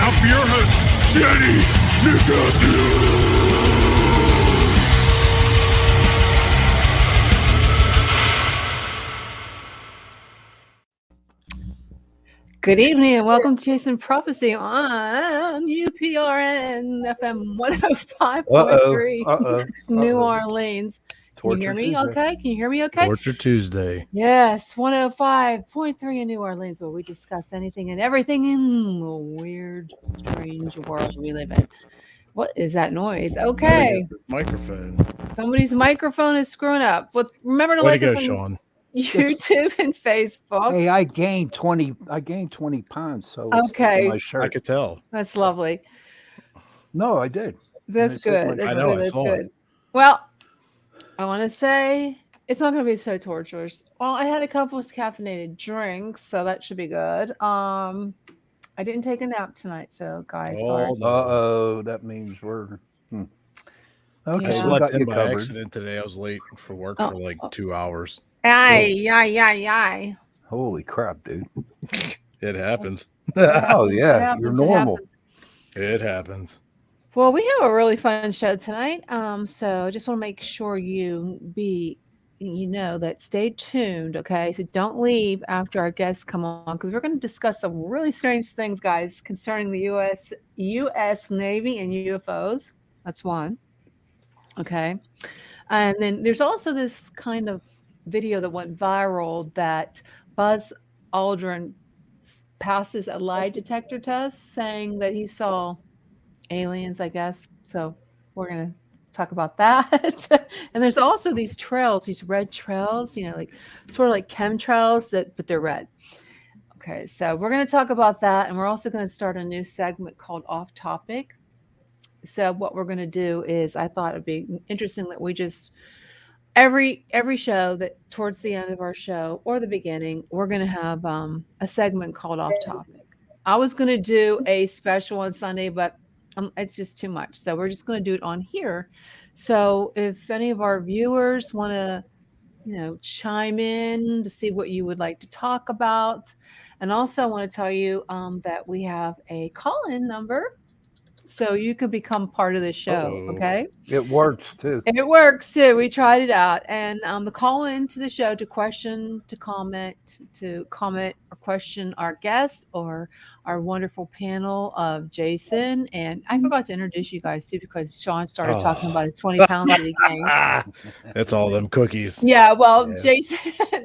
now for your host, Jenny Nicholson. Good evening and welcome to Chasing Prophecy on UPRN FM 105.3 New Orleans. Can you hear me okay? Can you hear me okay? Torture Tuesday. Yes, 105.3 in New Orleans, where we discuss anything and everything in the weird, strange world we live in. What is that noise? Okay. Microphone. Somebody's microphone is screwing up. But remember to Way like to go, us on Sean. YouTube and Facebook. Hey, I gained 20 pounds, so Okay. my shirt. I could tell. That's lovely. No, I did. That's good. I know, I saw it. Well, I want to say it's not going to be so torturous. Well, I had a couple of caffeinated drinks, so that should be good. I didn't take a nap tonight, so guys, sorry. That means we're okay. I we slept got in you by covered. accident today. I was late for work for like 2 hours. Aye. Holy crap, dude! It happens. Oh yeah, you're normal. It happens. Well, we have a really fun show tonight. So I just want to make sure you know that stay tuned, okay? So don't leave after our guests come on, because we're going to discuss some really strange things, guys, concerning the U.S. Navy and UFOs. That's one. Okay. And then there's also this kind of video that went viral that Buzz Aldrin passes a lie detector test saying that he saw aliens, I guess. So we're going to talk about that. And there's also these trails, these red trails, like sort of like chemtrails, but they're red. Okay, so we're going to talk about that. And we're also going to start a new segment called Off Topic. So what we're going to do is, I thought it'd be interesting that we just every show, that towards the end of our show or the beginning, we're going to have a segment called Off Topic. I was going to do a special on Sunday, but it's just too much. So we're just going to do it on here. So if any of our viewers want to, chime in to see what you would like to talk about. And also I want to tell you that we have a call-in number, so you can become part of the show. Okay. It works too. It works too. We tried it out. And the call in to the show to question, to comment or question our guests or our wonderful panel of Jason. And I forgot to introduce you guys too, because Sean started talking about his 20 pounds that he gained. That's all them cookies. Yeah. Well, yeah. Jason,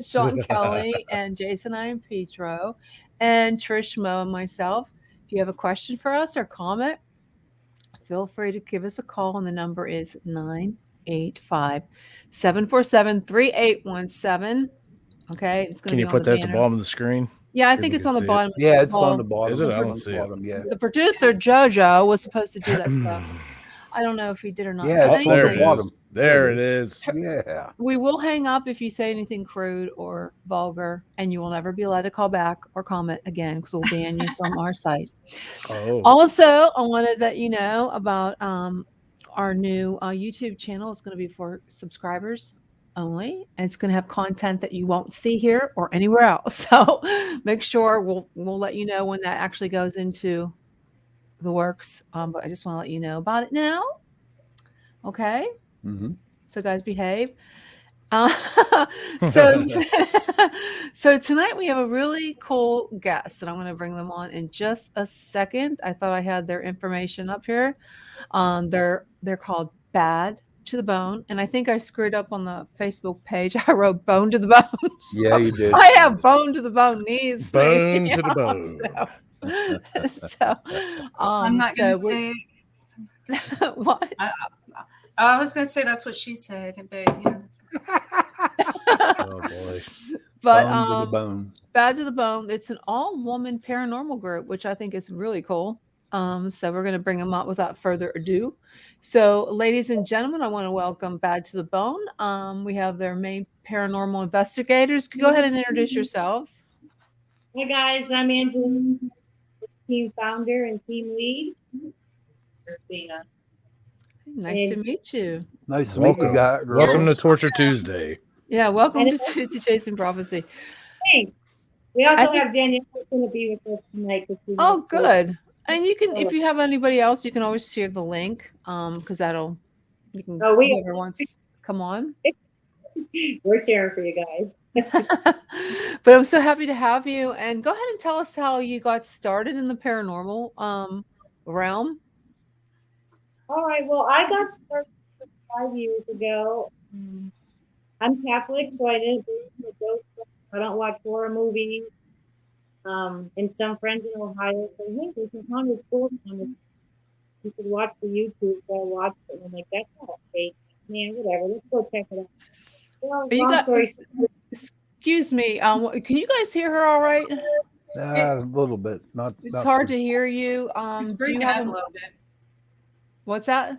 Sean Kelly, and Jason I am Petro, and Trish Mo and myself. If you have a question for us or comment, feel free to give us a call, and the number is 985-747-3817. Okay, it's going to be on the banner. Can you put that at the bottom of the screen? Yeah, I think it's on the bottom. Yeah, it's on the bottom. Is it? I don't see it. Yeah. The producer JoJo was supposed to do that stuff. I don't know if he did or not. Yeah, it's on the bottom. There it is. Yeah. We will hang up if you say anything crude or vulgar, and you will never be allowed to call back or comment again, because we'll ban you from our site. Also, I wanted to let you know about our new YouTube channel. It's going to be for subscribers only, and it's going to have content that you won't see here or anywhere else. So make sure we'll let you know when that actually goes into the works. But I just want to let you know about it now. Okay. Mm-hmm. So guys, behave. So tonight we have a really cool guest, and I'm going to bring them on in just a second. I thought I had their information up here. They're called Bad to the Bone, and I think I screwed up on the Facebook page. I wrote Bone to the Bone. So yeah, you did. I have Bone to the Bone knees. Bone to the bone. So I'm not going to say what. I was going to say that's what she said, but Oh boy. But Bone to the Bone. Bad to the Bone. It's an all-woman paranormal group, which I think is really cool. So we're going to bring them up without further ado. So, ladies and gentlemen, I want to welcome Bad to the Bone. We have their main paranormal investigators. Go ahead and introduce yourselves. Hi guys, I'm Angela, team founder and team lead. Christina. Nice to meet you. Nice to meet you guys. Welcome to Torture Tuesday. Yeah, welcome to Chasing Prophecy. Thanks. We also have Danielle who's going to be with us tonight. Oh, good. And you can, if you have anybody else, you can always share the link, because you can, Oh, whoever wants, come on. We're sharing for you guys. But I'm so happy to have you. And go ahead and tell us how you got started in the paranormal realm. All right. Well, I got started 5 years ago. I'm Catholic, so I didn't believe in the ghost stuff. I don't watch horror movies. And some friends in Ohio said, "Hey, there's a haunted school on. You could watch the YouTube." So I watched it, and I'm like, "That's not fake, man. Whatever. Let's go check it out." Well, You long got, story short, excuse me. Can you guys hear her all right? A little bit. It's not hard too- to hear you. It's Do you breaking have up a little bit. What's that?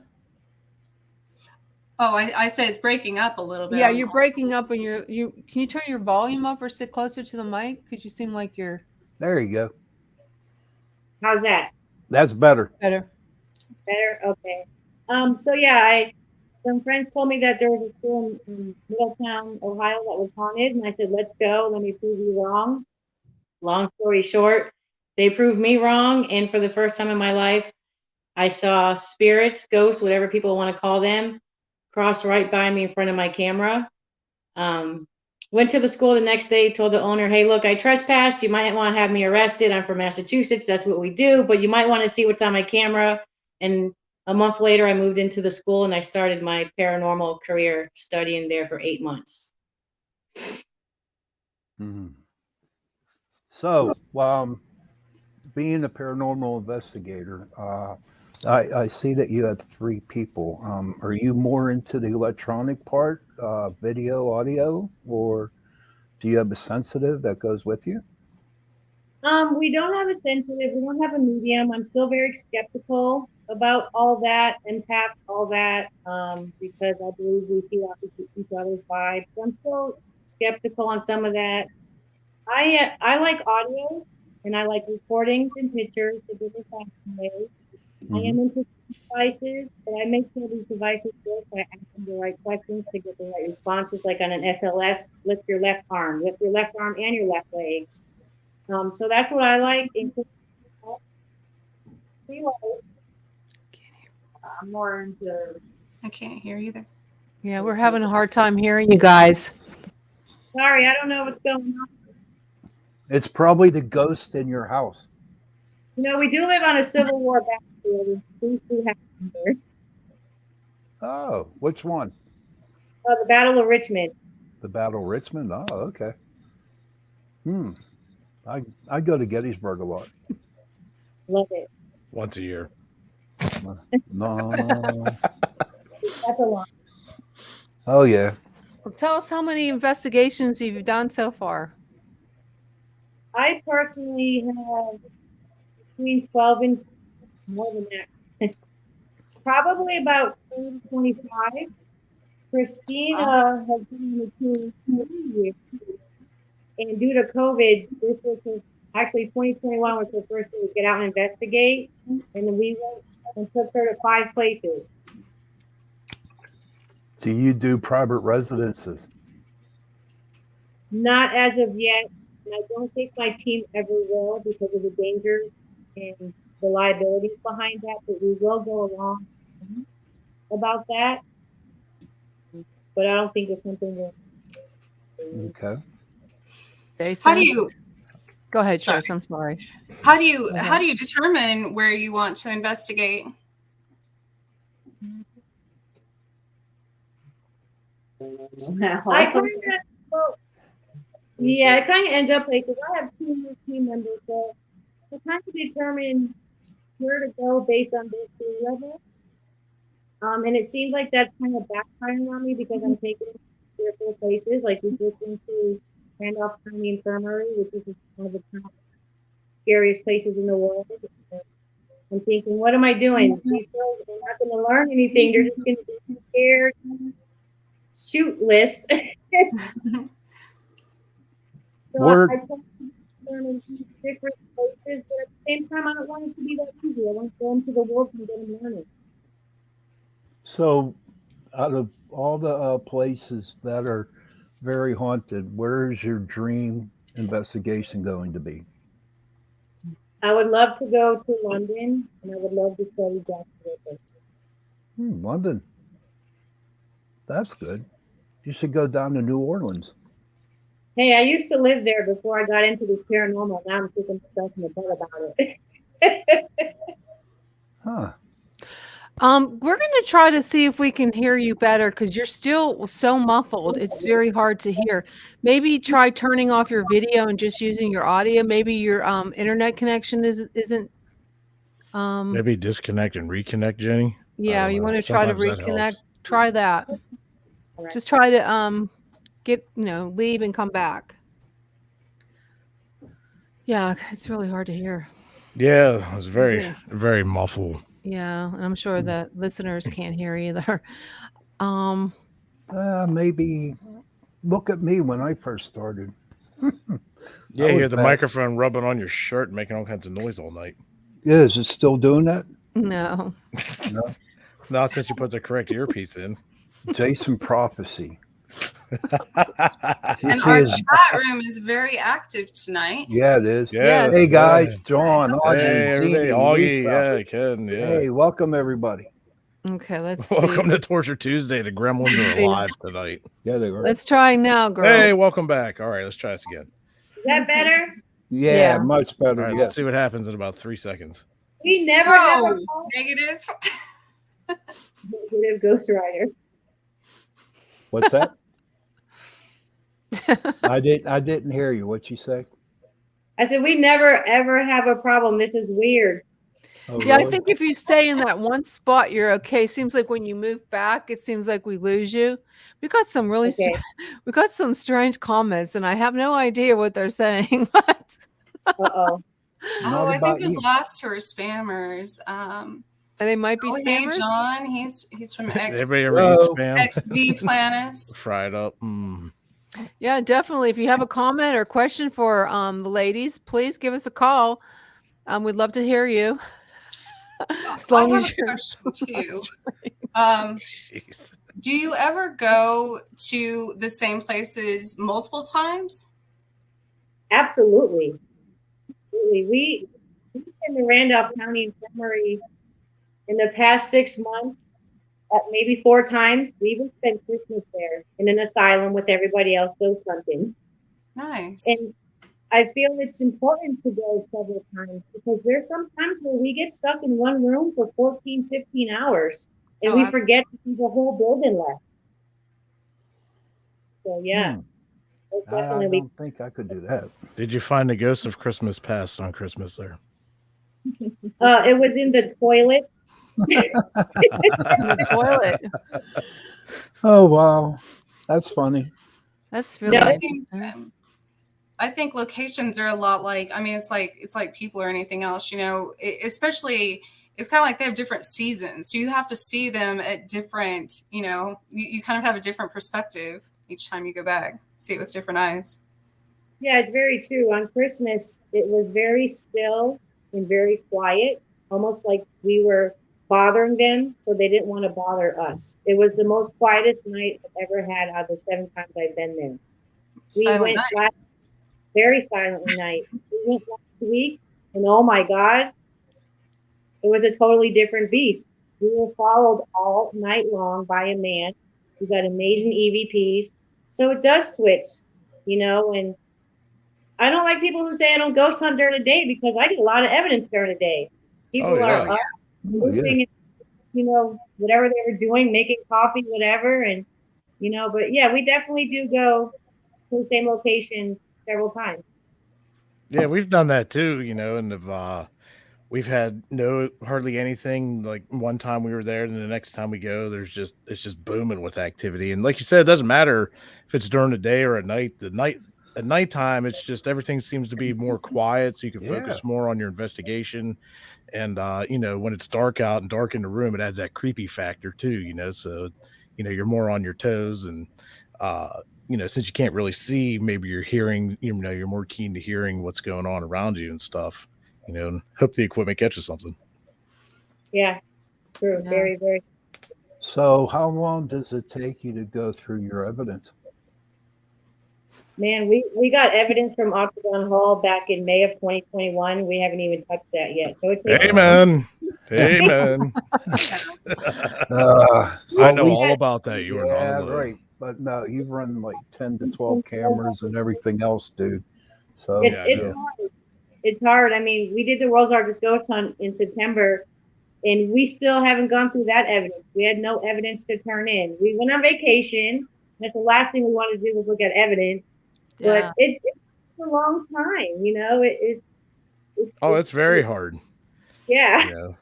Oh, I said it's breaking up a little bit. Yeah, you're breaking up, and can you turn your volume up or sit closer to the mic? Because you seem like you're There you go. how's that? That's better. better. It's better. Okay. So yeah, some friends told me that there was a school in Middletown, Ohio that was haunted, and I said, "Let's go. Let me prove you wrong." Long story short, they proved me wrong, and for the first time in my life, I saw spirits, ghosts, whatever people want to call them, cross right by me in front of my camera. Went to the school the next day, told the owner, "Hey, look, I trespassed. You might want to have me arrested. I'm from Massachusetts. That's what we do, but you might want to see what's on my camera." And a month later, I moved into the school and I started my paranormal career studying there for 8 months. Mhm. So, being a paranormal investigator, I see that you had 3 people. Are you more into the electronic part, video, audio, or do you have a sensitive that goes with you? We don't have a sensitive, we don't have a medium. I'm still very skeptical about all that, empath, all that, because I believe we see off each other's vibes. So I'm still skeptical on some of that. I like audio and I like recordings and pictures to do the fashion way. I am into devices, but I make sure these devices work. I ask them the right questions to get the right responses, like on an SLS, lift your left arm and your left leg. So that's what I like. I'm more into. I can't hear you there. Yeah, we're having a hard time hearing you guys. Sorry, I don't know what's going on. It's probably the ghost in your house. You know, we do live on a Civil War battlefield. Things do happen there. Oh, which one? The Battle of Richmond. The Battle of Richmond? Oh, okay. I go to Gettysburg a lot. Love it. Once a year. No. That's a lot. Oh, yeah. Well, tell us how many investigations you've done so far. I personally have between 12 and more than that. Probably about 20 to 25. Christina has been in the 2 years. And due to COVID, this was actually 2021 was her first year to get out and investigate. And then we went and took her to 5 places. Do you do private residences? Not as of yet. And I don't think my team ever will because of the dangers and the liabilities behind that. But we will go along about that. But I don't think it's something that. Okay. Jason? How do you Go ahead, Joyce. I'm sorry. how do you determine where you want to investigate? I kind of, yeah, it kind of ends up like, because I have 2 new team members, so I kind of determine where to go based on their skill level. And it seems like that's kind of backfiring on me because I'm taking them to 3 or 4 places. Like we took them to Randolph County Infirmary, which is one of the top scariest places in the world. I'm thinking, what am I doing? These girls are not going to learn anything. They're just going to be scared, shootless. So I try to learn in different places, but at the same time, I don't want it to be that easy. I want to go into the world and get them learning. So, out of all the places that are very haunted, where is your dream investigation going to be? I would love to go to London, and I would love to study Jack the Ripper. London. That's good. You should go down to New Orleans. Hey, I used to live there before I got into this paranormal. Now I'm kicking myself in the butt about it. Huh. We're going to try to see if we can hear you better because you're still so muffled. It's very hard to hear. Maybe try turning off your video and just using your audio. Maybe your internet connection isn't. Maybe disconnect and reconnect, Jenny. Yeah, you want to try to Sometimes that reconnect. helps. Try that. All right. Just try to get leave and come back. Yeah, it's really hard to hear. Yeah, it was very, Yeah. very muffled. Yeah, and I'm sure the listeners can't hear either. Maybe look at me when I first started. Yeah, you was had the bad. microphone rubbing on your shirt and making all kinds of noise all night. Yeah, is it still doing that? No. No. Not since you put the correct earpiece in. Jason Prophecy. You And see our his- chat room is very active tonight. Yeah, it is. Yeah. Hey guys, yeah. John, Augie, Hey, everybody. Jeannie, Augie, Lisa. yeah, Ken, yeah. Hey, welcome everybody. Okay, let's see. Welcome to Torture Tuesday. The gremlins are alive tonight. Yeah, they were. Let's try now, girl. Hey, welcome back. All right, let's try this again. Is that better? Yeah, Yeah. much All better. right, Yes. let's see what happens in about 3 seconds. We never have a Oh, negative. positive ghostwriter. What's that? I didn't hear you. What'd you say? I said we never ever have a problem. This is weird. Oh, Yeah, I really? think if you stay in that one spot, you're okay. Seems like when you move back, it seems like we lose you. We got some really, Okay. we got some strange comments, and I have no idea what they're saying. But Uh-oh. Not Oh, I about think those you. last two are spammers. they might be Oh, hey, spammers. John. He's from Everybody ever eat Hello. spam? XV Planus. Fried up. Mm. Yeah, definitely. If you have a comment or question for the ladies, please give us a call. We'd love to hear you. As I long have as a you're question too. Jeez. Do you ever go to the same places multiple times? Absolutely. Absolutely. We've been to Randolph County Infirmary in the past 6 months, maybe 4 times. We even spent Christmas there in an asylum with everybody else ghost hunting. Nice. And I feel it's important to go several times because there's some times where we get stuck in one room for 14, 15 hours and Oh, we absolutely. forget to see the whole building left. So yeah, it's I definitely don't think I could do that. Did you find the ghost of Christmas past on Christmas there? it was in the toilet. in the toilet. Oh wow, that's funny. That's really. No, I think locations are a lot like, I mean, it's like people or anything else, especially it's kind of like they have different seasons. So you have to see them at different, you kind of have a different perspective each time you go back, see it with different eyes. Yeah, it's very true. On Christmas, it was very still and very quiet, almost like we were bothering them, so they didn't want to bother us. It was the most quietest night I've ever had out of the 7 times I've been there. We Silent went night. very silently night. We went last week, and oh my God, it was a totally different beast. We were followed all night long by a man. We got amazing EVPs. So it does switch, and I don't like people who say I don't ghost hunt during the day because I get a lot of evidence during the day. People yeah. are up, Oh, yeah. moving, whatever they were doing, making coffee, whatever. And, but yeah, we definitely do go to the same location several times. Yeah, we've done that too, and we've had hardly anything. Like one time we were there, and the next time we go, it's just booming with activity. And like you said, it doesn't matter if it's during the day or at night. At nighttime, it's just everything seems to be more quiet, so you can focus more on your investigation. And when it's dark out and dark in the room, it adds that creepy factor too. So you're more on your toes, and since you can't really see, maybe you're hearing. You're more keen to hearing what's going on around you and stuff. And hope the equipment catches something. Yeah, true. Yeah. Very, very. So how long does it take you to go through your evidence? Man, we got evidence from Octagon Hall back in May of 2021. We haven't even touched that yet. So it takes Amen. Amen. I Well, know we all had- about that. You were not yeah, alone. right. But no, you've run like 10 to 12 cameras and everything else, dude. So It's, Yeah, I it's know. hard. It's hard. I mean, we did the world's largest ghost hunt in September, and we still haven't gone through that evidence. We had no evidence to turn in. We went on vacation. That's the last thing we wanted to do was look at evidence. Yeah. But it's a long time, you know. Oh, it's very hard. Yeah. You know,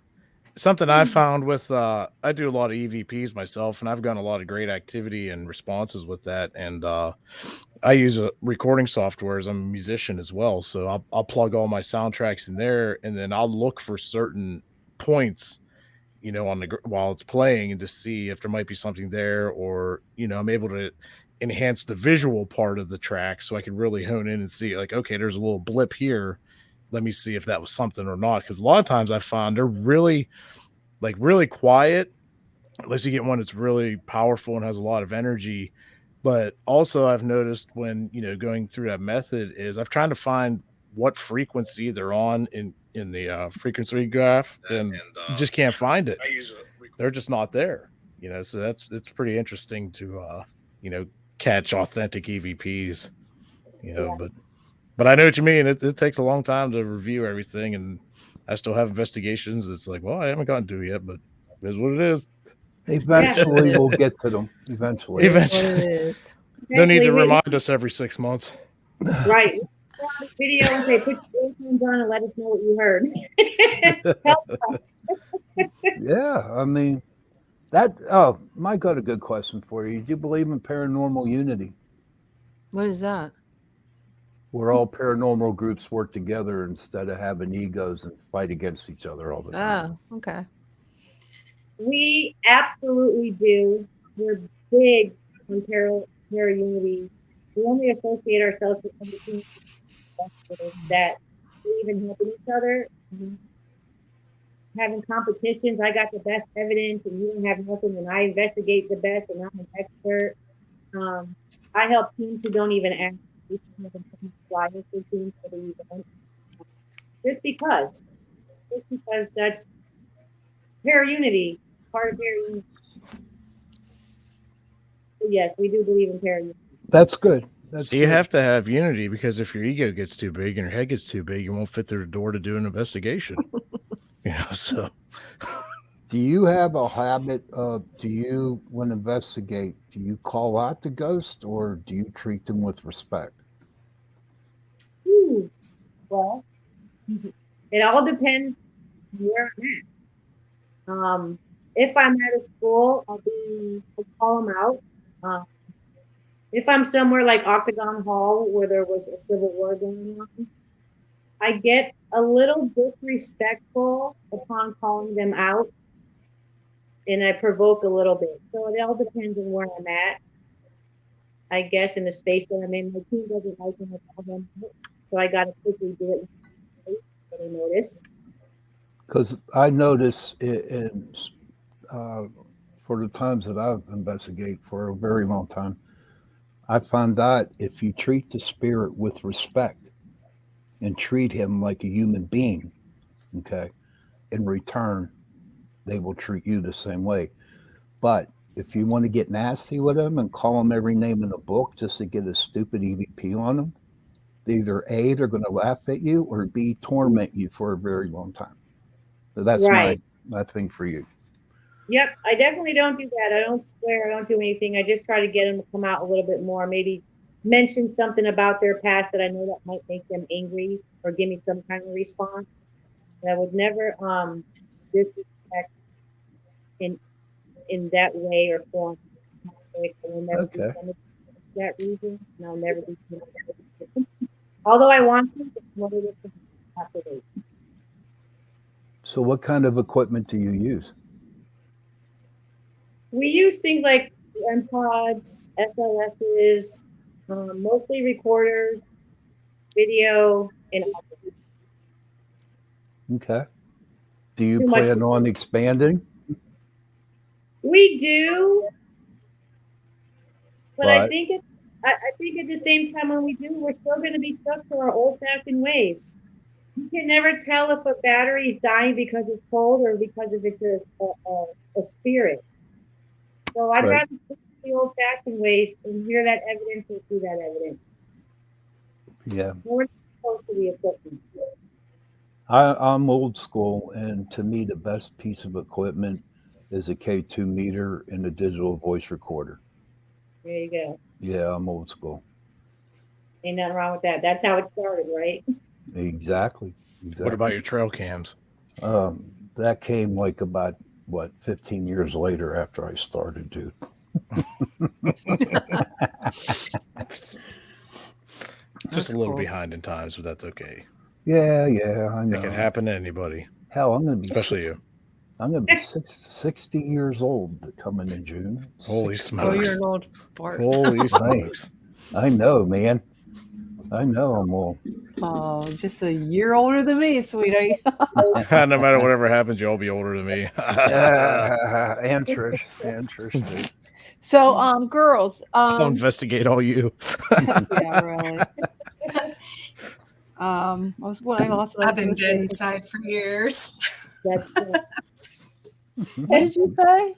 something I found with I do a lot of EVPs myself, and I've gotten a lot of great activity and responses with that. And I use a recording software as I'm a musician as well, so I'll plug all my soundtracks in there, and then I'll look for certain points, you know, on the while it's playing, and to see if there might be something there, or you know, I'm able to enhance the visual part of the track so I can really hone in and see, like, okay, there's a little blip here. Let me see if that was something or not. Because a lot of times I found they're really really quiet, unless you get one that's really powerful and has a lot of energy. But also I've noticed when, you know, going through that method is I've tried to find what frequency they're on in the frequency graph, and you just can't find it. They're just not there, you know. So it's pretty interesting to you know, catch authentic EVPs, you know. But I know what you mean. It takes a long time to review everything, and I still have investigations. It's like, well, I haven't gotten to it yet, but it is what it is. eventually we'll get to them. Eventually. It is what Eventually. it is. No need to Eventually, remind us every 6 months. Right. We put on a video and say, put your earphones on and let us know what you heard. Help us. Yeah, I mean that. Oh, my got a good question for you. Do you believe in paranormal unity, What is that? where all paranormal groups work together instead of having egos and fight against each other all the time? Oh, okay. We absolutely do. We're big on para unity. We only associate ourselves with anything that believe in helping each other. Having competitions, I got the best evidence and you don't have nothing, and I investigate the best and I'm an expert. I help teams who don't even ask. We can have them flyers for teams for the event. Just because that's para unity, part of para unity. So yes, we do believe in para unity. That's good. That's So you good. have to have unity, because if your ego gets too big and your head gets too big, you won't fit through the door to do an investigation. You know, so Do you have a habit of, when investigate, do you call out the ghost or do you treat them with respect? Ooh, well, it all depends where I'm at. If I'm at a school, I'll call them out. If I'm somewhere like Octagon Hall where there was a civil war going on, I get a little disrespectful upon calling them out, and I provoke a little bit. So it all depends on where I'm at. I guess in the space that I'm in, my team doesn't like when I call them out, so I got to quickly do it so they notice. Because I notice for the times that I've investigated for a very long time, I found out if you treat the spirit with respect and treat him like a human being, okay, in return, they will treat you the same way. But if you want to get nasty with them and call them every name in the book just to get a stupid EVP on them, either A, they're going to laugh at you, or B, torment you for a very long time. So that's Right. my thing for you. Yep, I definitely don't do that. I don't swear. I don't do anything. I just try to get them to come out a little bit more. Maybe mention something about their past that I know that might make them angry or give me some kind of response. And I would never disrespect in that way or form. I will never do Okay. something for that reason, and I'll never do something. Although I want to, it's one of the things I have to do. So what kind of equipment do you use? We use things like M-Pods, SLSs, mostly recorders, video, and audio. Okay. Do you Too much plan to- on expanding? We do, but I But- think I think at the same time when we do, we're still going to be stuck to our old-fashioned ways. You can never tell if a battery is dying because it's cold or because of it's a spirit. So I'd Right. rather stick to the old-fashioned ways and hear that evidence or see that evidence. Yeah. We're not supposed to the equipment. I'm old school, and to me, the best piece of equipment is a K2 meter and a digital voice recorder. There you go. Yeah, I'm old school. Ain't nothing wrong with that. That's how it started, right? Exactly. What about your trail cams? That came like about, 15 years later after I started, dude. Just That's a little cool. behind in times, but that's okay. Yeah, I know. It can happen to anybody, Hell, I'm gonna be especially you. I'm gonna be 60 years old coming in June. Holy 60. Oh, you're smokes! an old fart. Holy smokes! I know, man. I know I'm old. Oh, just a year older than me, sweetie. No matter whatever happens, you'll be older than me. And Trish, too. So, girls, I'll investigate all you. yeah, really. I lost what I was I've been going dead to say. inside for years. That's What did you say?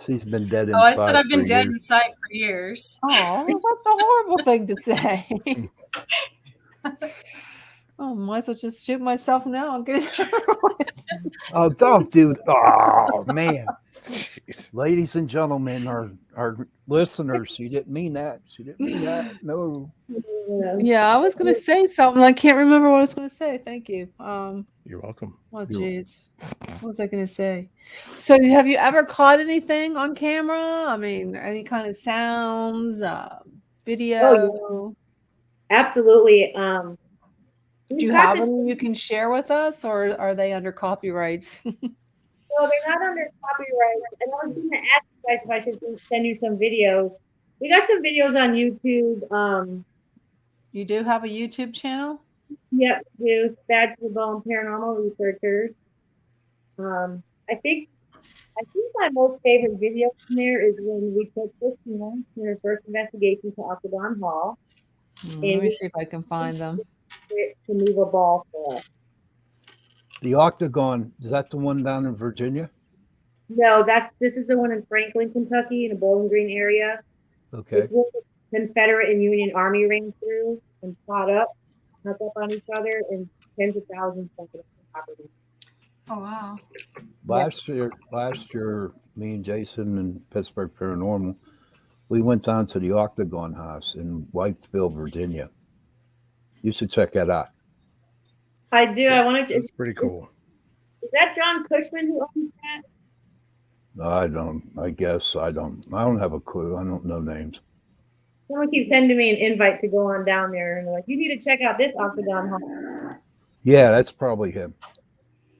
She's been dead Oh, I inside said I've been for dead years. inside for years. Oh, that's a horrible thing to say. Oh, might as well just shoot myself now and get it over with. Oh, don't do. Oh man, Jeez. ladies and gentlemen, our listeners, she didn't mean that. She didn't mean that. No. Yeah, I was going to say something. I can't remember what I was going to say. Thank you. You're welcome. Oh, You're- geez. What was I going to say? So, have you ever caught anything on camera? I mean, any kind of sounds, video? absolutely. Do you have any you can share with us, or are they under copyrights? So they're not under copyright. And I was going to ask you guys if I should send you some videos. We got some videos on YouTube. You do have a YouTube channel? Yep, we do. That's the Bone Paranormal Researchers. I think my most favorite video from there is when we took Christina in her first investigation to Octagon Hall Let me see if I can find them. to move a ball for us. The Octagon, is that the one down in Virginia? No, this is the one in Franklin, Kentucky, in the Bowling Green area. Okay. It's where the Confederate and Union Army ran through and snuck up on each other, and tens of thousands of property. Oh, wow. Last year, me and Jason and Pittsburgh Paranormal, we went down to the Octagon House in Whiteville, Virginia. You should check that out. I do. I wanted to. It's pretty cool. Is that John Cushman who owns that? I guess I don't have a clue. I don't know names. Someone keeps sending me an invite to go on down there, and they're like, "You need to check out this Octagon Hall." Yeah, that's probably him.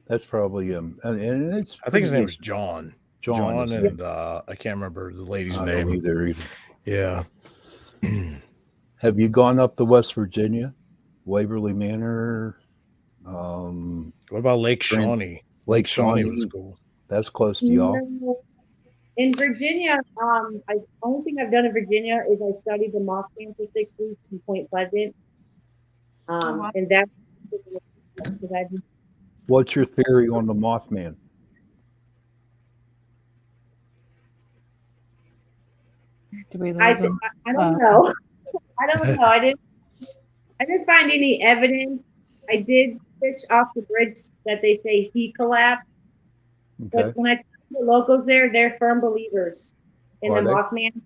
And it's. I think his name was John. John, and I can't remember the lady's name. Either. Yeah. Have you gone up to West Virginia, Waverly Manor? What about Lake Shawnee? Lake Shawnee Shawnee was cool. That's close to y'all. In Virginia, the only thing I've done in Virginia is I studied the Mothman for 6 weeks in Point Pleasant. Wow. And that's What's your theory on the Mothman? Did we I lose them? don't know. I don't know. I didn't find any evidence. I did fish off the bridge that they say he collapsed. Okay. But when I talk to the locals there, they're firm believers in Are the they? Mothman.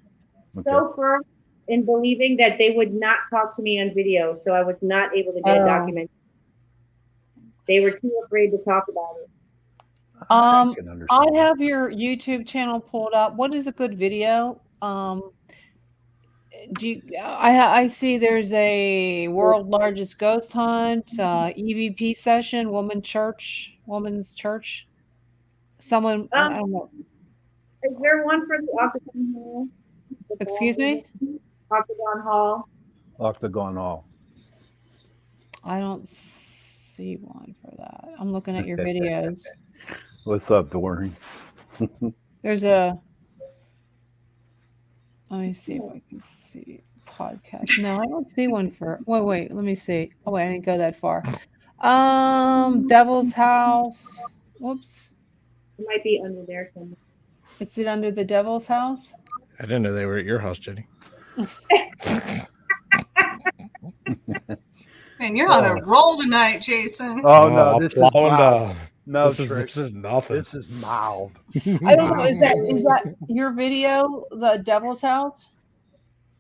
So firm in believing that they would not talk to me on video, so I was not able to get a document. They were too afraid to talk about it. I can understand I have your YouTube channel pulled up. What is a good video? I see there's a world largest ghost hunt, EVP session, woman's church. Someone, I don't know. Is there one for the Octagon Hall? Excuse me? Octagon Hall. Octagon Hall. I don't see one for that. I'm looking at your videos. What's up, Dorian? There's a. Let me see if I can see. podcast. No, I don't see one for. Wait. Let me see. Oh wait, I didn't go that far. Devil's House. Whoops. It might be under there somewhere. Is it under the Devil's House? I didn't know they were at your house, Jenny. Man, you're on a roll tonight, Jason. Oh no, this is plowing mild. down. No, This Trish, is nothing. this is mild. I don't know. Is that your video, the Devil's House?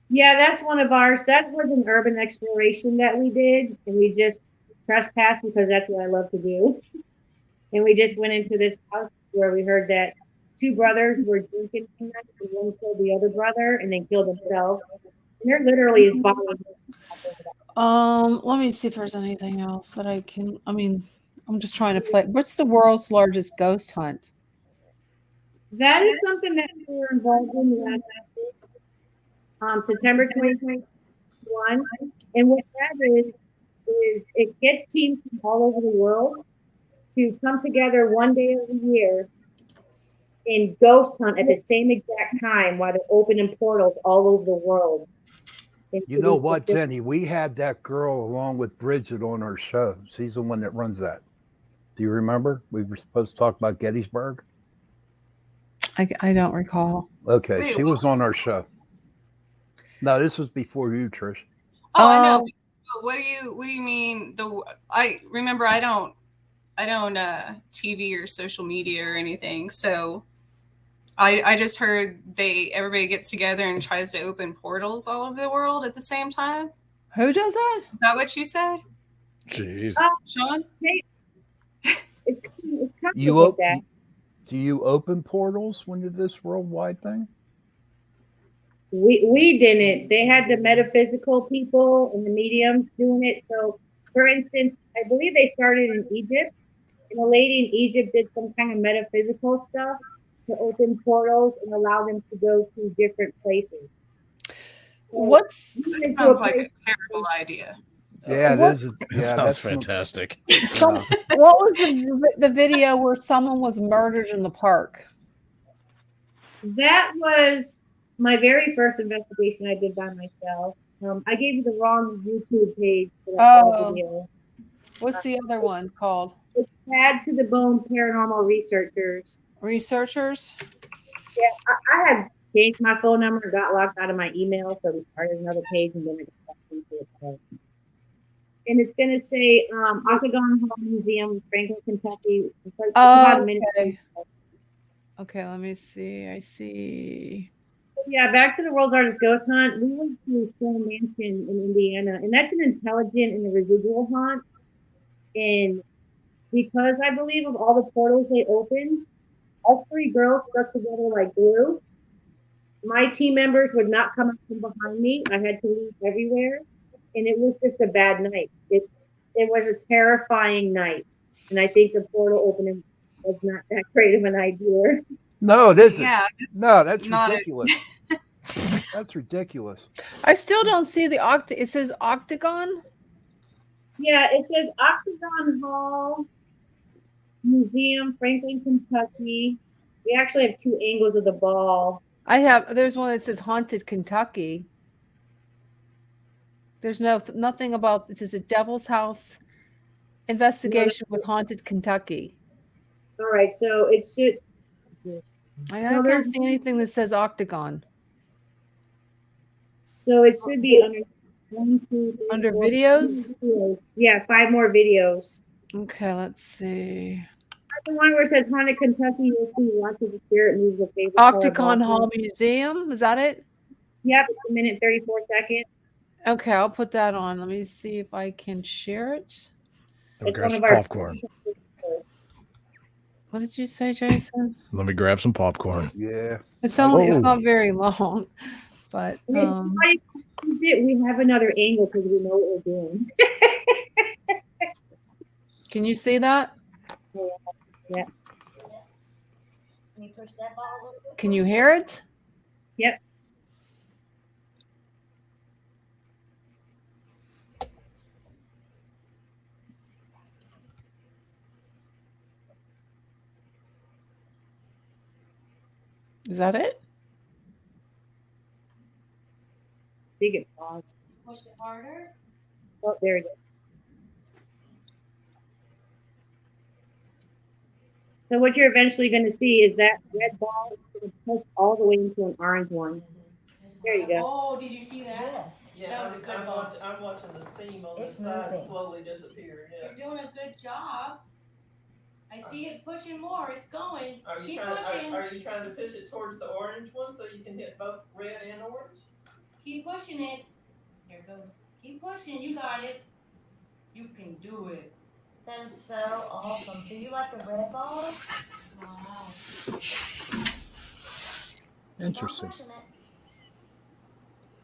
Yeah, that's one of ours. That was an urban exploration that we did, and we just trespassed because that's what I love to do. And we just went into this house where we heard that two brothers were drinking one night, and one killed the other brother and then killed himself. And there literally is bodies. Let me see if there's anything else that I can. I mean, I'm just trying to play. What's the world's largest ghost hunt? That is something that we were involved in last September 2021. And what that is it gets teams from all over the world to come together one day of the year and ghost hunt at the same exact time while they're opening portals all over the world. You know what, Jenny? We had that girl along with Bridget on our show. She's the one that runs that. Do you remember? We were supposed to talk about Gettysburg. I don't recall. Okay, Wait, she was on our show. No, this was before you, Trish. Oh, I know. What do you mean? I remember I don't TV or social media or anything. So I just heard everybody gets together and tries to open portals all over the world at the same time. Who does that? Is that what you said, Jeez. Sean? It's kind You of like that. Do you open portals when you do this worldwide thing? We didn't. They had the metaphysical people and the mediums doing it. So, for instance, I believe they started in Egypt, and a lady in Egypt did some kind of metaphysical stuff to open portals and allow them to go to different places. So That sounds like a terrible idea. Yeah, What? That sounds fantastic. What was the video where someone was murdered in the park? That was my very first investigation I did by myself. I gave you the wrong YouTube page for that video. What's the other one called? It's Add to the Bone Paranormal Researchers. Researchers? Yeah, I had changed my phone number and got locked out of my email, so we started another page and then I got back into it. And it's going to say Octagon Hall Museum, Franklin, Kentucky. It's about a minute. Okay, let me see. I see. Yeah, back to the world's largest ghost hunt. We went to Stone Mansion in Indiana, and that's an intelligent and a residual haunt. And because I believe of all the portals they opened, all three girls stuck together like glue. My team members would not come up from behind me. I had to leave everywhere. And it was just a bad night. It was a terrifying night. And I think the portal opening was not that great of an idea. No, it isn't. Yeah, No, that's not ridiculous. That's ridiculous. I still don't see the it says Octagon. Yeah, it says Octagon Hall Museum, Franklin, Kentucky. We actually have two angles of the ball. There's one that says Haunted Kentucky. There's nothing about this is a Devil's House investigation with Haunted Kentucky. All right, so it should. I can't see anything that says Octagon. So it should be under 1, 2, 3, Under 4, videos? 5 videos. Yeah, 5 more videos. Okay, let's see. The one where it says Haunted Kentucky, you'll see watches the spirit moves the favorite Octagon Hall Museum, is that it? Yep, it's 1 minute 34 seconds. Okay, I'll put that on. Let me see if I can share it. Let me grab some popcorn. What did you say, Jason? Let me grab some popcorn. Yeah. It's not very long, but We have another angle because we know what we're doing. Can you see that? Yeah. Can you hear it? Yep. Is that it? think it paused. Push it harder. Oh, there it is. So what you're eventually going to see is that red ball is going to push all the way into an orange one. There you go. Oh, did you see that? Yes. Yeah, that was a good ball. I'm watching the seam on It's the side moving. slowly disappear. Yes. You're doing a good job. I see it pushing more. It's going. Keep Are pushing. you trying to push it towards the orange one so you can hit both red and orange? Keep pushing it. There it goes. Keep pushing. You got it. You can do it. That is so awesome. So you like the red ball? Wow. Interesting. Keep on pushing it.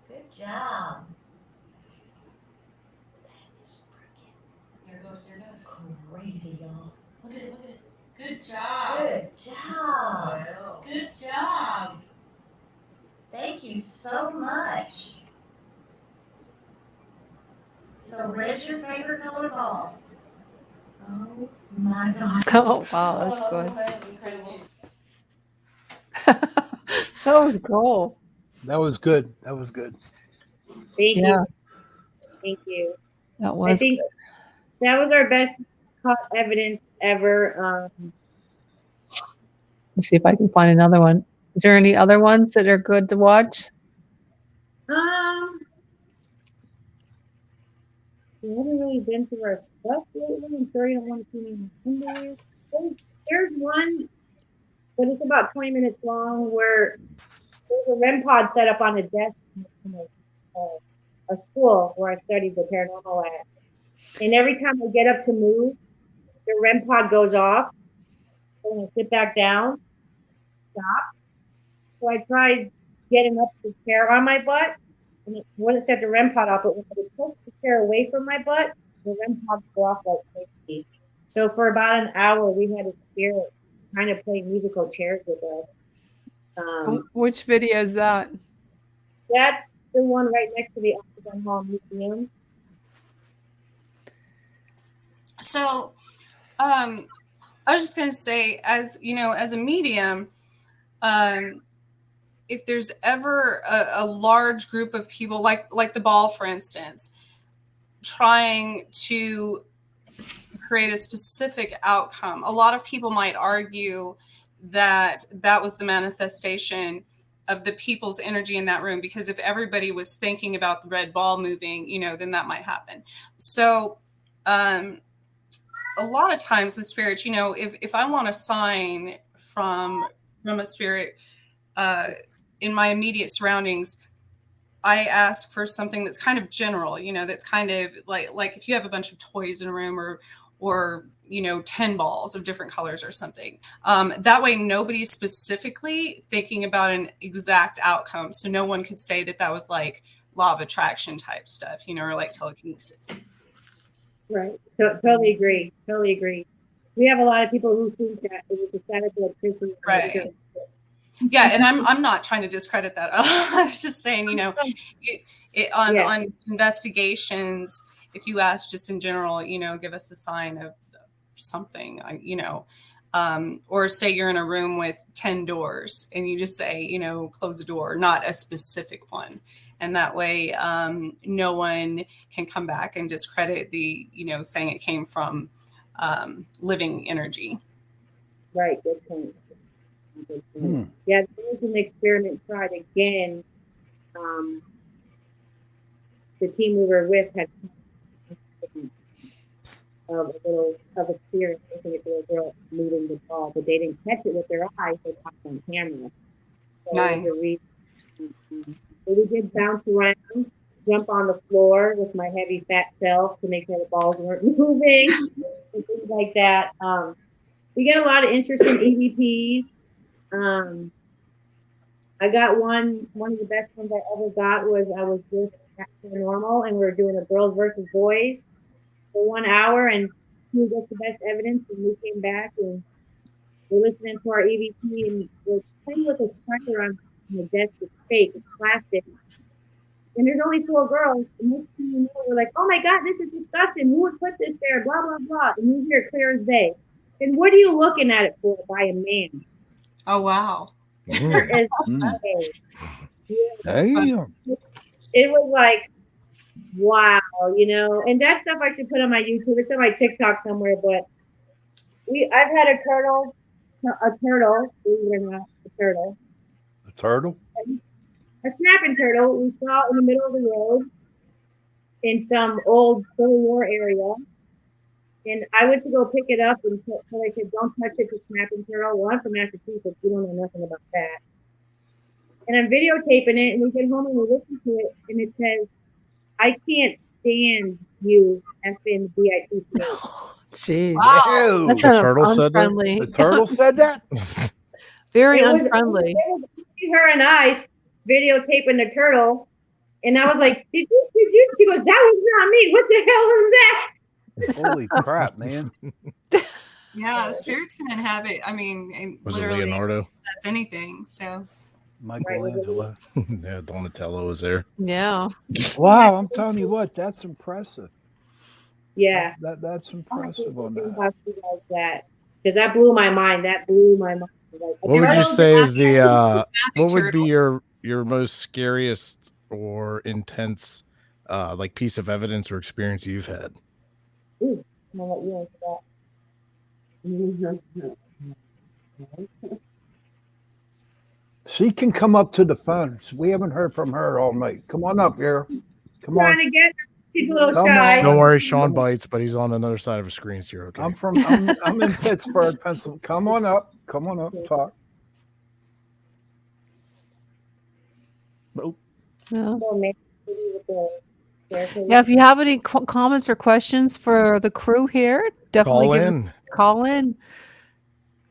Good job. That is freaking There it goes. There it goes. crazy, y'all. Look at it. Look at it. Good job. Good job. Wow. Good job. Thank you so much. So red's your favorite color ball? Oh my God. Oh, wow, that's good. That was incredible. That was cool. That was good. That was good. Thank Yeah. you. Thank you. That I was think that was our best caught evidence ever. Let's see if I can find another one. Is there any other ones that are good to watch? We haven't really been through our stuff lately. I'm sorry, I don't want to see any Mondays. There's one, but it's about 20 minutes long where there's a REM pod set up on a desk in a school where I studied the paranormal at. And every time I get up to move, the REM pod goes off. And I sit back down, stop. So I tried getting up the chair on my butt, and it wouldn't set the REM pod off, but when I would push the chair away from my butt, the REM pod would go off like crazy. So for about an hour, we had a spirit kind of play musical chairs with us. Which video is that? That's the one right next to the Octagon Hall Museum. So, I was just gonna say, as you know, as a medium, if there's ever a large group of people, like the ball, for instance, trying to create a specific outcome, a lot of people might argue that that was the manifestation of the people's energy in that room, because if everybody was thinking about the red ball moving, then that might happen. So, a lot of times with spirits, if I want a sign from a spirit in my immediate surroundings, I ask for something that's kind of general, that's kind of like if you have a bunch of toys in a room or 10 balls of different colors or something. That way nobody's specifically thinking about an exact outcome. So no one could say that was like law of attraction type stuff, or like telekinesis. Right. Totally agree. Totally agree. We have a lot of people who think that it was a static electricity. Right. Yeah, and I'm not trying to discredit that. I was just saying, on investigations, if you ask just in general, give us a sign of something, or say you're in a room with 10 doors and you just say, close a door, not a specific one. And that way, no one can come back and discredit the, saying it came from living energy. Right. Good point. Yeah, there was an experiment tried again. The team we were with had of a spirit thinking it was a girl moving the ball, but they didn't catch it with their eyes. They caught it on camera. So Nice. So we did bounce around, jump on the floor with my heavy fat self to make sure the balls weren't moving and things like that. We get a lot of interesting EVPs. I got one of the best ones I ever got was I was with Paranormal and we were doing a girls versus boys for 1 hour, and we got the best evidence, and we came back and we're listening to our EVP and we're playing with a striker on the desk. It's fake, it's plastic. And there's only 4 girls. And next thing you know, we're like, oh my God, this is disgusting. Who would put this there? Blah, blah, blah. And you hear it clear as day. And what are you looking at it for by a man? Oh, wow. Clear as day. Damn. it was like, wow, you know, and that stuff I should put on my YouTube. It's on my TikTok somewhere, but I've had a turtle, believe it or not, a turtle, A turtle? a snapping turtle we saw in the middle of the road in some old Civil War area. And I went to go pick it up, and so they said, don't touch it, it's a snapping turtle. Well, I'm from Massachusetts, we don't know nothing about that. And I'm videotaping it, and we get home and we listen to it, and it says, I can't stand you, effing VIP. Jeez. Wow. That's The an turtle said that? unfriendly. The turtle said that? Very It was unfriendly. her and I videotaping the turtle, and I was like, did you? She goes, that was not me. What the hell was that? Holy crap, man. Yeah, spirits can inhabit. I mean, Was it literally Leonardo? that's anything. So Michelangelo. Yeah, Donatello was there. Yeah. Wow, I'm telling you what, that's impressive. Yeah. That's impressive on that. Like that, because that blew my mind. Like, What would you Turtles say is snapping the snapping what would be turtle. your most scariest or intense like piece of evidence or experience you've had? ooh, I'm gonna let you answer that. She can come up to the phone. We haven't heard from her all night. Come on up here. Come on. Trying to get her. She's a little Come shy. on. Don't worry, Sean bites, but he's on another side of a screen, so you're okay. I'm in Pittsburgh, Pennsylvania. Come on up. Come on up. Talk. Nope. No. So maybe with the- Yeah, if you have any comments or questions for the crew here, definitely Call in. call in.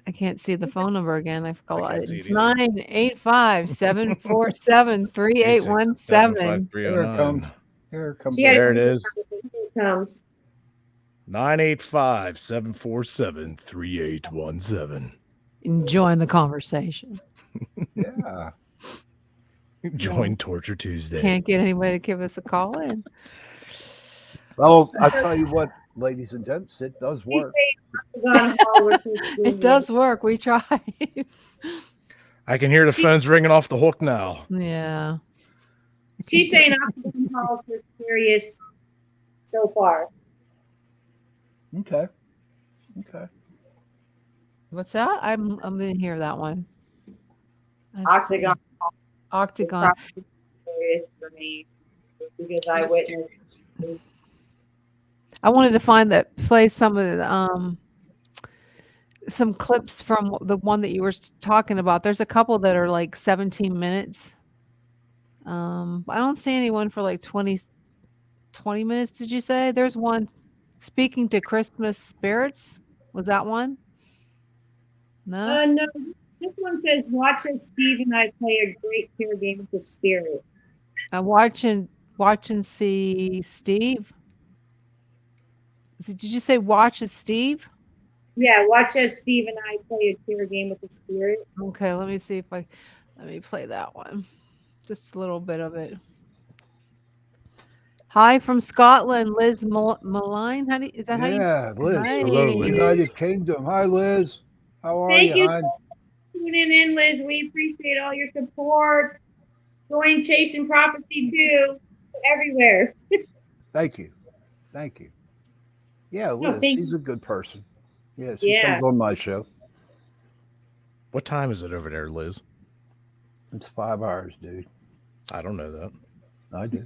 I can't see the phone number again. I forgot. can't see it It's either. 985-747-3817. Here it comes. Here it comes. She had There it is. Here it comes. 985-747-3817. Join the conversation. Yeah. Join Torture Tuesday. Can't get anybody to give us a call in. Well, I tell you what, ladies and gents, it does work. It does work. We tried. I can hear the phones ringing off the hook now. Yeah. She's saying Octagon Hall is serious so far. Okay. Okay. What's that? I didn't hear that one. Octagon Octagon. is serious for me because I Mysterious. witnessed. I wanted to play some of the some clips from the one that you were talking about. There's a couple that are like 17 minutes. I don't see anyone for like 20 minutes. Did you say there's one speaking to Christmas spirits? Was that one? No. No. This one says, "Watch as Steve and I play a great fair game with the spirit." Watch and see Steve. Did you say watch as Steve? Yeah, watch as Steve and I play a fair game with the spirit. Okay, let me see if let me play that one. Just a little bit of it. Hi from Scotland, Liz Malign. Is that how you? Yeah, Liz. Hi. Hello, Liz. United Kingdom. Hi, Liz. How are Thank you, you hon? for tuning in, Liz. We appreciate all your support. Join Chasing Prophecy too, everywhere. Thank you. Thank you. Yeah, Liz, thank she's a good person. Yeah, she Yeah. comes on my show. What time is it over there, Liz? It's 5 hours, dude. I don't know that. I do.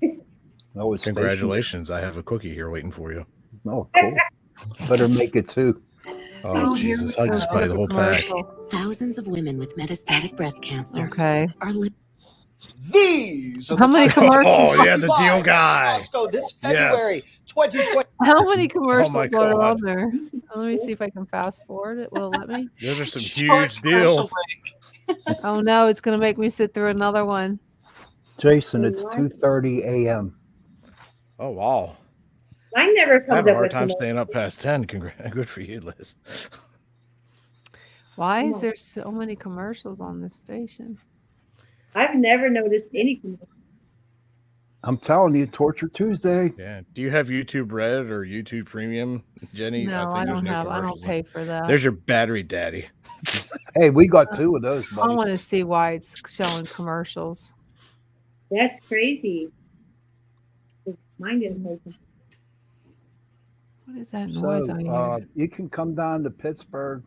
I was Congratulations. I have a cookie here waiting for you. stationed. Oh, cool. Better make it too. Oh, here Jesus. we I just go. buy the whole pack. Thousands of women with metastatic breast cancer Okay. are living. These are How many commercials? Oh, yeah, the deal guy. Costco this February Yes. 2020. How many commercials my are on God. there? Let me see if I can fast forward it. Will it let me? Those are some Short huge commercial deals. break. Oh no, it's gonna make me sit through another one. Jason, it's 2:30 a.m. Oh, wow. Mine never I have comes a up hard with time commercials. staying up past 10. Good for you, Liz. Why is there so many commercials on this station? I've never noticed any commercials. I'm telling you, Torture Tuesday. Yeah. Do you have YouTube Red or YouTube Premium, Jenny? No, I there's don't have. I don't commercials in- pay for that. There's your battery daddy. Hey, we got 2 of those, I buddy. want to see why it's showing commercials. That's crazy. Mine didn't play. What is that noise I hear? You can come down to Pittsburgh.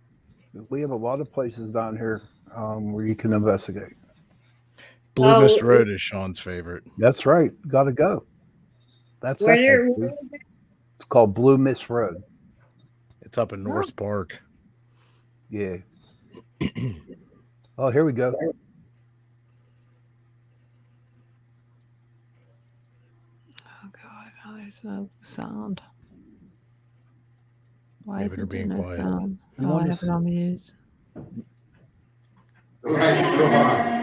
We have a lot of places down here where you can investigate. Blue Mist Road is Sean's favorite. That's right. Got to go. That's that. It's called Blue Mist Road. It's up in North Park. Yeah. Oh, here we go. Oh God! Oh, there's no sound. Why Maybe is they're it being no quiet. sound? Oh, I have it on mute. Lights go on.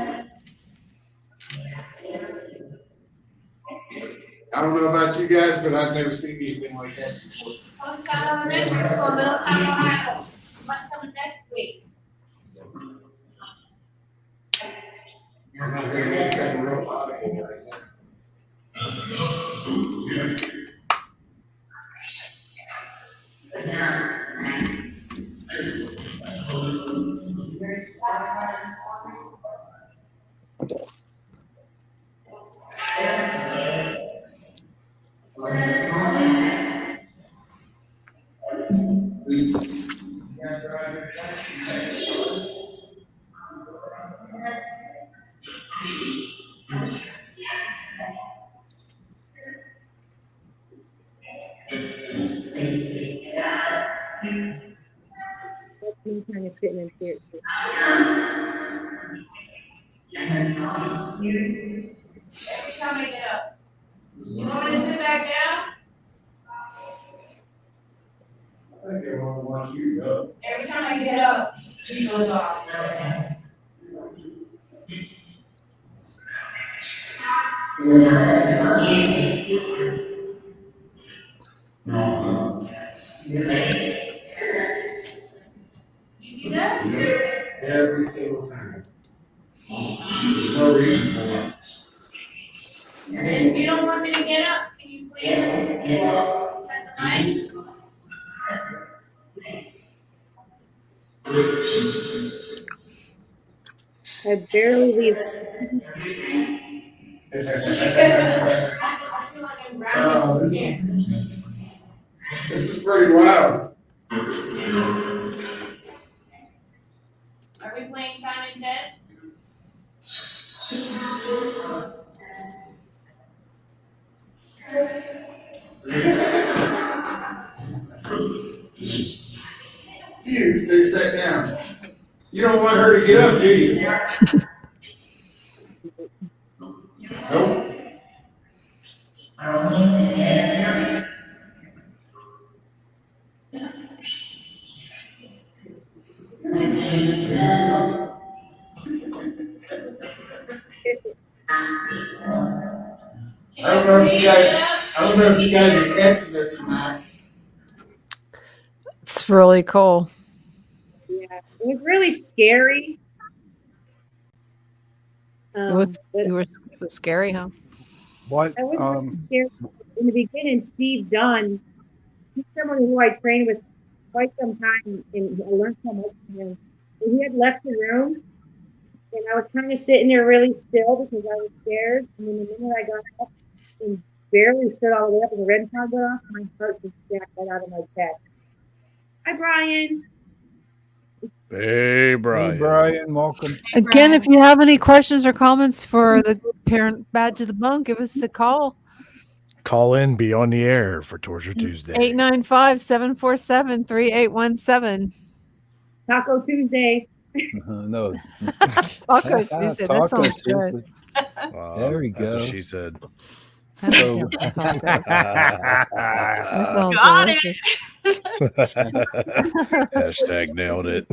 I don't know about you guys, but I've never seen anything like that before. Post Elementary School, Middletown, Ohio. Must come next week. I'm not gonna make that a real audible right now. That's me kind of sitting in here. Every time I get up. You want me to sit back down? I think everyone wants you to go. Every time I get up, she goes off. You see that? Yeah, every single time. There's no reason for it. If you don't want me to get up, can you please set the lights? I barely leave. I feel like I'm Oh, grounded. this is pretty loud. Are we playing Simon Says? You stay sat down. You don't want her to get up, do you? Nope. I don't know if you guys are catching this or not. It's really cool. Yeah, it was really scary. It was scary, huh? What? I was really scared in the beginning. Steve Dunn, he's someone who I trained with quite some time, and I learned so much from him. And he had left the room, and I was kind of sitting there really still because I was scared. And then the minute I got up and barely stood all the way up, and the red card went off, my heart just jacked right out of my chest. Hi, Brian. Hey, Brian. Hey, Brian, welcome. Again, if you have any questions or comments for the parent badge of the monk, give us a call. Call in, be on the air for Torture Tuesday. 895-747-3817. Taco Tuesday. No. Taco Tuesday. That sounds good. There we That's go. what she said. Got it. Hashtag nailed it.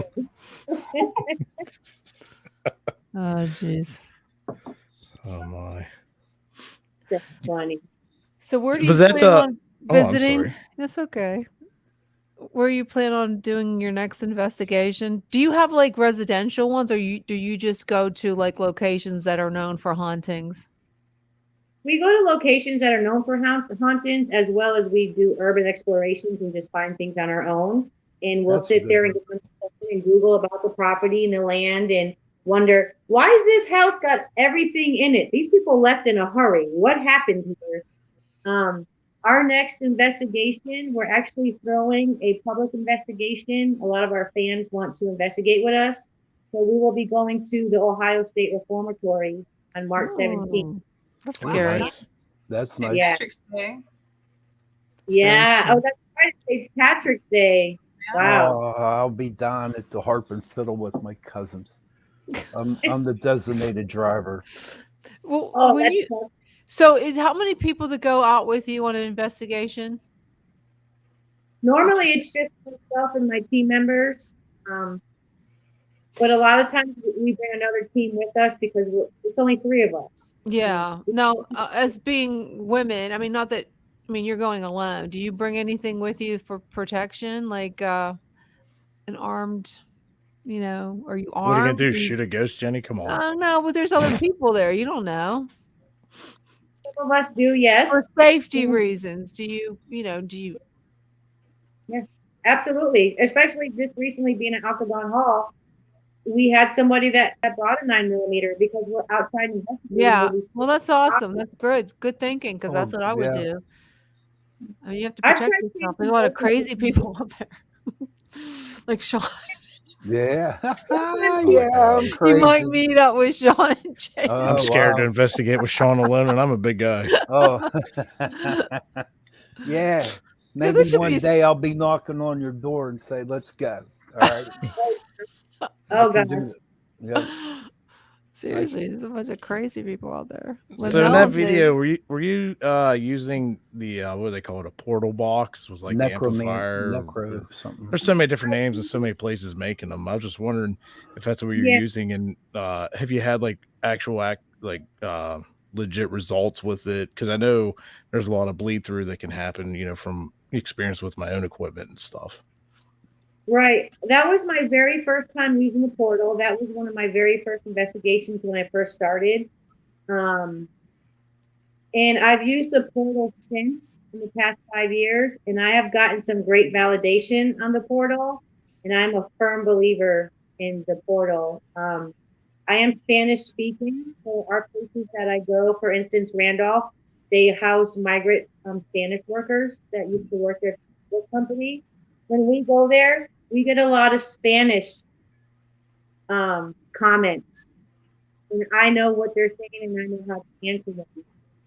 Oh, jeez. Oh, my. That's funny. So where do you Was that plan on I'm visiting? sorry. That's okay. Where you plan on doing your next investigation? Do you have like residential ones, or do you just go to like locations that are known for hauntings? We go to locations that are known for hauntings, as well as we do urban explorations and just find things on our own. And we'll sit there and Google about the property and the land and wonder, why is this house got everything in it? These people left in a hurry. What happened here? Our next investigation, we're actually throwing a public investigation. A lot of our fans want to investigate with us. So we will be going to the Ohio State Reformatory on March 17th. Oh, that's Wow, scary. Nice. That's St. nice. Yeah. Patrick's Day. Yeah. soon. Oh, that's right. St. Patrick's Day. Wow. Oh, I'll be down at the Harp and Fiddle with my cousins. I'm the designated driver. Well, Oh, when that's you fun. so is how many people that go out with you on an investigation? Normally it's just myself and my team members. But a lot of times we bring another team with us because it's only 3 of us. Yeah. No, as being women, I mean, not that. I mean, you're going alone. Do you bring anything with you for protection, like an armed? You know, are you What are you gonna armed? do? Shoot a ghost, Jenny? Come I on. don't know, but there's other people there. You don't know. Some of us do, yes. For safety Mhm. reasons, do you Yeah, absolutely. Especially just recently being at Octagon Hall, we had somebody that brought a 9mm because we're outside investigating. Yeah. where we Well, that's awesome. That's good. Good thinking, because that's Oh, what I would yeah. do. I mean, you have to I've protect tried to yourself. use There's a lot of multiple crazy things. people out there. Like Sean. Yeah. Sometimes Yeah, I'm You might crazy. meet up with Sean and Jason. I'm Oh, scared to wow. investigate with Sean alone, and I'm a big guy. Oh, yeah. Yeah, Maybe this should one be day I'll be knocking on your door and say, "Let's go." All right. I Oh can do gosh. that. Yes. seriously, there's a bunch of crazy people out there. But So in that no, video, were you using the what do they call it, a portal box? Was like the amplifier? Necro something. There's so many different names and so many places making them. I was just wondering if that's what you're Yeah. using, and have you had like actual legit results with it? Because I know there's a lot of bleed through that can happen, you know, from experience with my own equipment and stuff. Right. That was my very first time using the portal. That was one of my very first investigations when I first started. And I've used the portal since in the past 5 years, and I have gotten some great validation on the portal. And I'm a firm believer in the portal. I am Spanish speaking, so our places that I go, for instance, Randolph, they house migrant Spanish workers that used to work at this company. When we go there, we get a lot of Spanish comments, and I know what they're saying, and I know how to answer them.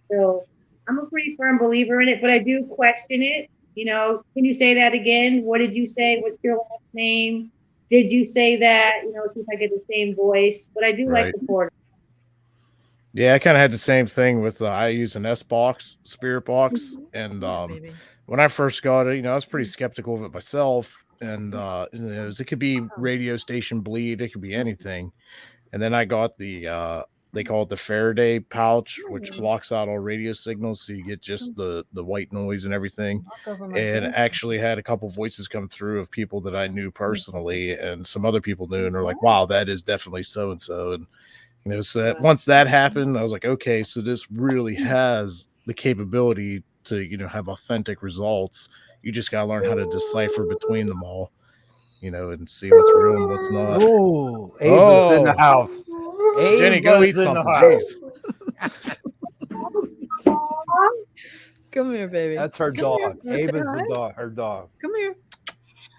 So I'm a pretty firm believer in it, but I do question it. You know, can you say that again? What did you say? What's your last name? Did you say that? You know, see if I get the same voice. But I do like Right. the portal. Yeah, I kind of had the same thing with I use an S box, spirit box, Mhm. and Yeah, baby. when I first got it, you know, I was pretty skeptical of it myself, and you know, it could be radio station bleed, it could be anything, and then I got the they call it the Faraday pouch, which blocks out all radio signals, so you get just the white noise and everything. Knock over my And drink. actually had a couple voices come through of people that I knew personally, and some other people knew, and they're like, "Wow, that is definitely so and so." And you know, so that once that happened, I was like, okay, so this really has the capability to, you know, have authentic results. You just gotta learn how to decipher between them all, you know, and see what's real and what's not. Oh, Ava's in the Oh, house. Jenny, go Ava's eat in the something. house. Jeez. Come here, baby. That's her Come here. dog. Wanna say Ava's hi? the dog. Her dog. Come here.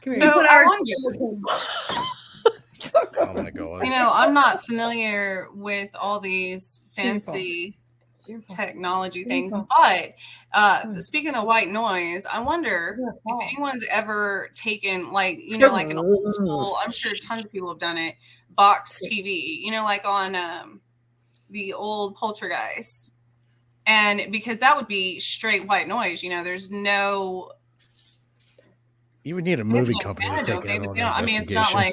Come So here. I wonder, Oh my god. you know, I'm not familiar with all these fancy technology things, but speaking of white noise, I wonder if anyone's ever taken, like, you know, like an old school, I'm sure tons of people have done it, box TV, you know, like on the old Poltergeist. And because that would be straight white noise, you know, there's no, You would need a they have movie no company to antenna, take don't that they? on But, you know, I mean, investigation.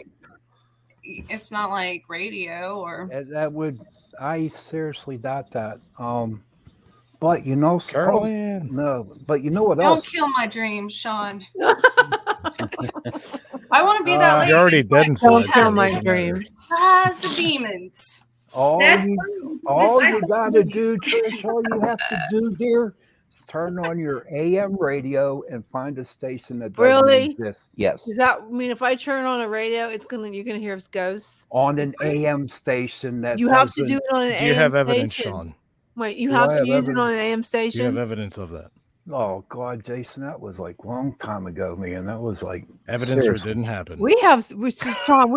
it's not like radio or That would. I seriously doubt that. But you know, Caroline. no. But you know what don't else? kill my dreams, Sean. I want to be that lady. You're already that's dead like, inside. Don't so kill it my doesn't matter. dreams. surprise the demons. All That's you, funny. all you This gotta is- do, Trish, all you have to do, dear, is turn on your AM radio and find a station that doesn't Really? exist. Yes, Does that mean if I turn on a radio, you're gonna hear ghosts? on an AM station that You have to do doesn't. it on an Do you AM have evidence, station. Sean? Wait, you Do have I to have use it on evidence? an AM You have station? evidence of that. Oh God, Jason, that was like a long time ago, man. That was like Evidence or it seriously. didn't happen. We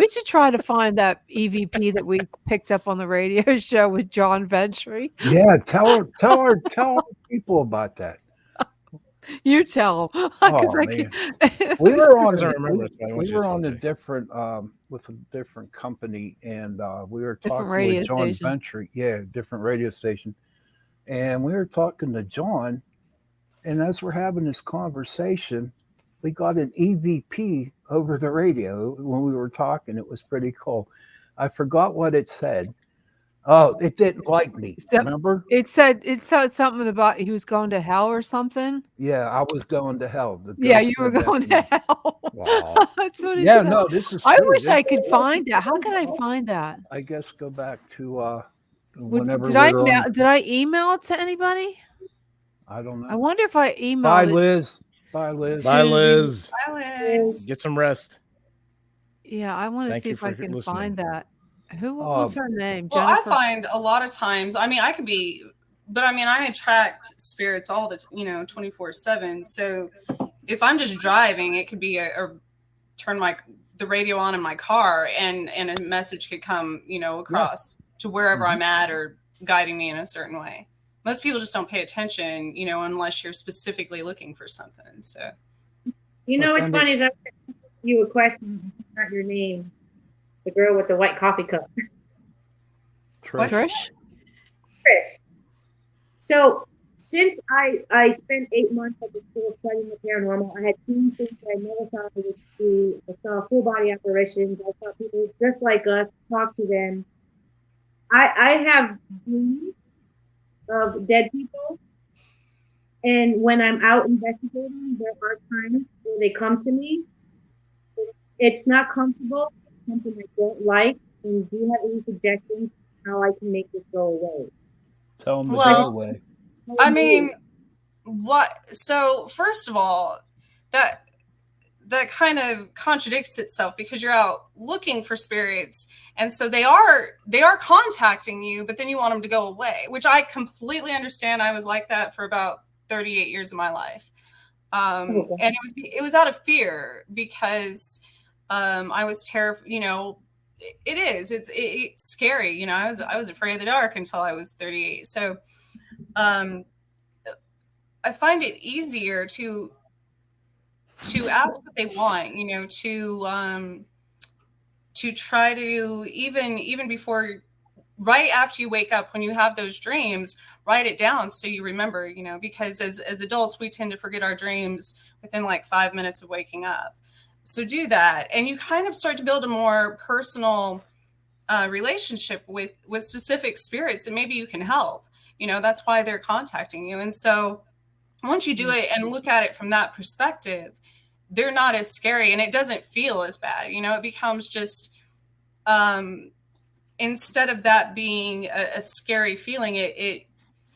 should try to find that EVP that we picked up on the radio show with John Ventry. Yeah, tell our people about that. You tell them. Oh man, we were on Doesn't remember, that's why I want we you were to on a say. different with a different company, and we were Different talking with radio John station. Ventry. Yeah, different radio station, and we were talking to John, and as we're having this conversation, we got an EVP over the radio when we were talking. It was pretty cool. I forgot what it said. Oh, it didn't like me. So- Remember? It said something about he was going to hell or something. Yeah, I was going to hell. The Yeah, ghost you were said that going to me. to hell. Wow. That's what he Yeah, said. no, this is I true. wish I This- could find that. How can I find that? I guess go back to whenever Did I we're on. did I email it to anybody? I don't I know. wonder if I emailed Bye, it. Liz. Bye, Liz. Bye, To the- Liz. Alice. Get some rest. Yeah, I want to Thank see you if I for can listening. find that. What was her name? Well, Jennifer. I find a lot of times, I mean, I could be, but I mean, I attract spirits all the, 24/7. So if I'm just driving, it could be turn the radio on in my car and a message could come, across to wherever I'm at or guiding me in a certain way. Most people just don't pay attention, unless you're specifically looking for something. So, What's funny is I asked you a question, not your name. The girl with the white coffee cup. What's Trish? Trish. So since I spent 8 months at the school studying the paranormal, I had seen things I never thought I would see. I saw full body apparitions. I saw people just like us, talk to them. I have dreams of dead people. And when I'm out investigating, there are times where they come to me. It's not comfortable. It's something I don't like. And do you have any suggestions how I can make this go away? Tell them to Well, go away. I mean, so first of all, that kind of contradicts itself because you're out looking for spirits and so they are contacting you, but then you want them to go away, which I completely understand. I was like that for about 38 years of my life. And it was out of fear because I was terrified, it's scary. I was afraid of the dark until I was 38. So I find it easier to ask what they want, to try to even before, right after you wake up, when you have those dreams, write it down so you remember, because as adults, we tend to forget our dreams within like 5 minutes of waking up. So do that. And you kind of start to build a more personal relationship with specific spirits and maybe you can help, that's why they're contacting you. And so once you do it and look at it from that perspective, they're not as scary and it doesn't feel as bad. It becomes just, instead of that being a scary feeling, it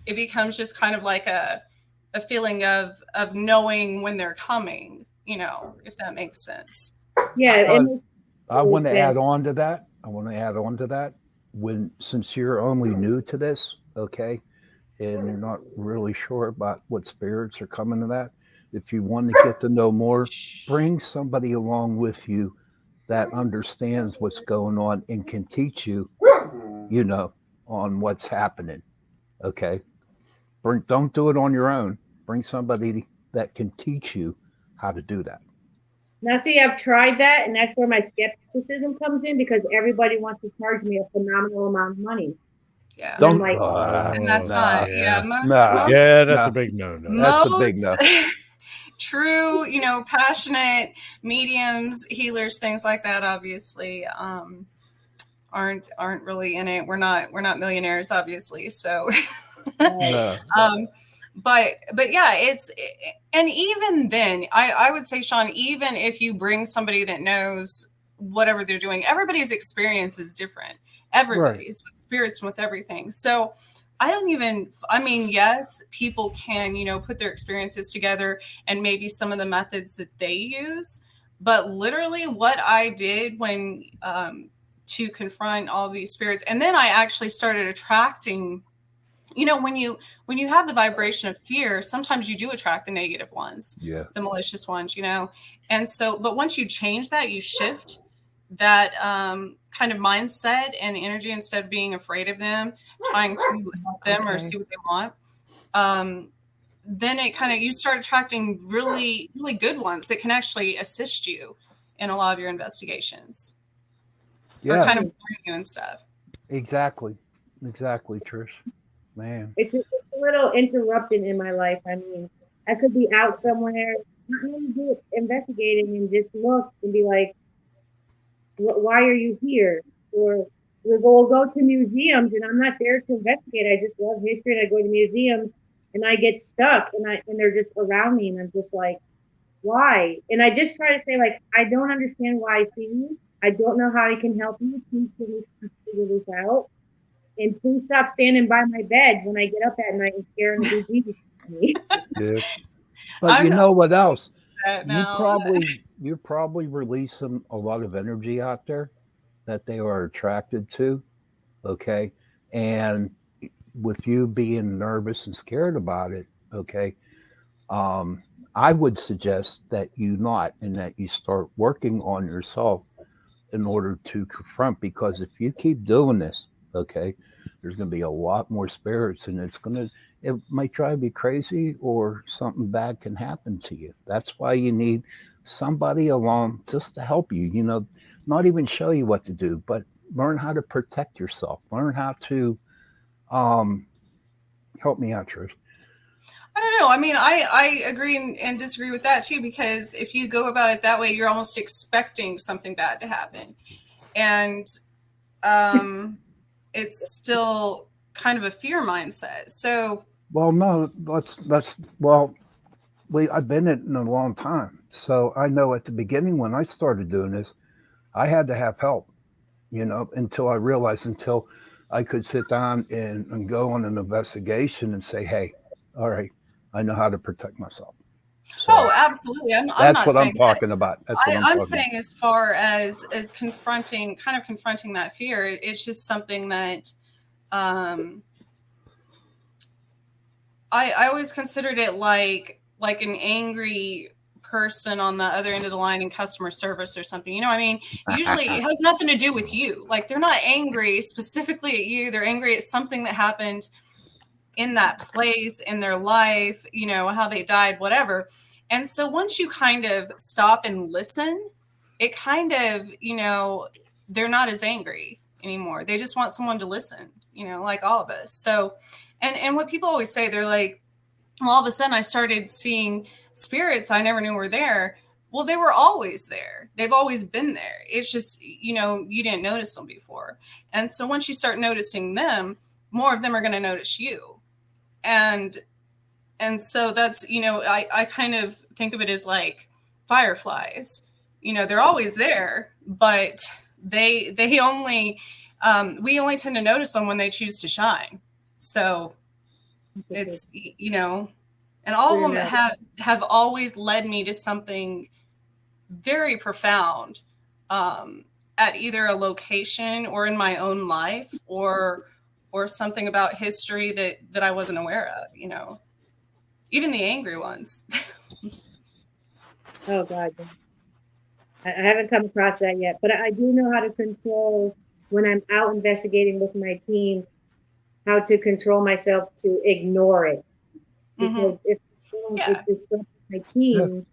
becomes just kind of like a feeling of knowing when they're coming, if that makes sense. Yeah. I want to add on to that. Since you're only new to this, okay, and you're not really sure about what spirits are coming to that, if you want to get to know more, bring somebody along with you that understands what's going on and can teach you, on what's happening. Okay. Don't do it on your own. Bring somebody that can teach you how to do that. Now, see, I've tried that, and that's where my skepticism comes in because everybody wants to charge me a phenomenal amount of money. Yeah. Don't. And that's not. Yeah. Most. That's a big no. That's a big no. True, passionate mediums, healers, things like that, obviously, aren't really in it. We're not millionaires, obviously. So, but yeah, and even then, I would say, Sean, even if you bring somebody that knows whatever they're doing, everybody's experience is different. Everybody's with spirits and with everything. So yes, people can, put their experiences together and maybe some of the methods that they use, but literally what I did when, to confront all these spirits. And then I actually started attracting, you know, when you have the vibration of fear, sometimes you do attract the negative ones, Yeah. the malicious ones, you know. And so, but once you change that, you shift that kind of mindset and energy, instead of being afraid of them, trying to help them or see what they want. Then it kind of, you start attracting really, really good ones that can actually assist you in a lot of your investigations. Or Yeah. kind of warn you and stuff. Exactly, Trish. Man. It's a little interrupted in my life. I mean, I could be out somewhere, not really do it, investigating, and just look and be like, why are you here? Or we'll go to museums, and I'm not there to investigate. I just love history, and I go to museums, and I get stuck, and they're just around me, and I'm just like, why? And I just try to say, like, I don't understand why I see you. I don't know how I can help you. Please figure this out. And please stop standing by my bed when I get up at night and scaring the bejesus out of me. Yeah. But you know what else? Now, You're probably releasing a lot of energy out there that they are attracted to. Okay. And with you being nervous and scared about it, okay, I would suggest that you not, and that you start working on yourself in order to confront, because if you keep doing this, okay, there's going to be a lot more spirits, and it might drive you crazy, or something bad can happen to you. That's why you need somebody along just to help you, you know, not even show you what to do, but learn how to protect yourself, learn how to help me out, Trish. I don't know. I mean, I agree and disagree with that too, because if you go about it that way, you're almost expecting something bad to happen. And it's still kind of a fear mindset. So, well, no, I've been in it a long time. So I know at the beginning when I started doing this, I had to have help, you know, until I could sit down and go on an investigation and say, hey, all right, I know how to protect myself. So absolutely. I'm that's not what saying I'm talking about. That's what I'm saying as far as confronting that fear, it's just something that I always considered it like an angry person on the other end of the line in customer service or something. You know what I mean? Usually it has nothing to do with you. Like, they're not angry specifically at you. They're angry at something that happened in that place, in their life, you know, how they died, whatever. And so once you kind of stop and listen, it kind of, you know, they're not as angry anymore. They just want someone to listen, you know, like all of us. So, and what people always say, they're like, well, all of a sudden I started seeing spirits I never knew were there. Well, they were always there. They've always been there. It's just, you know, you didn't notice them before. And so once you start noticing them, more of them are going to notice you. And so that's, you know, I kind of think of it as like fireflies. You know, they're always there, but they only, we only tend to notice them when they choose to shine. So it's, you know, and all of them have always led me to something very profound, at either a location or in my own life, or something about history that I wasn't aware of, you know, even the angry ones. Oh God, I haven't come across that yet, but I do know how to control when I'm out investigating with my team, how to control myself to ignore it. Because if it disrupts my team,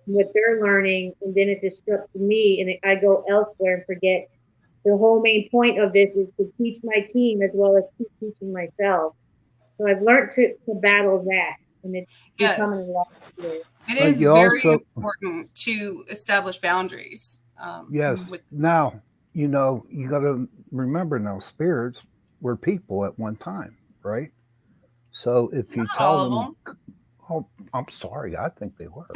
what they're learning, and then it disrupts me, and I go elsewhere and forget the whole main point of this is to teach my team as well as keep teaching myself. So I've learned to battle that, and it's becoming a lot easier. It is very important to establish boundaries. Yes. Now, you know, you got to remember now, spirits were people at one time, right? So if you tell them, oh, I'm sorry, I think they were.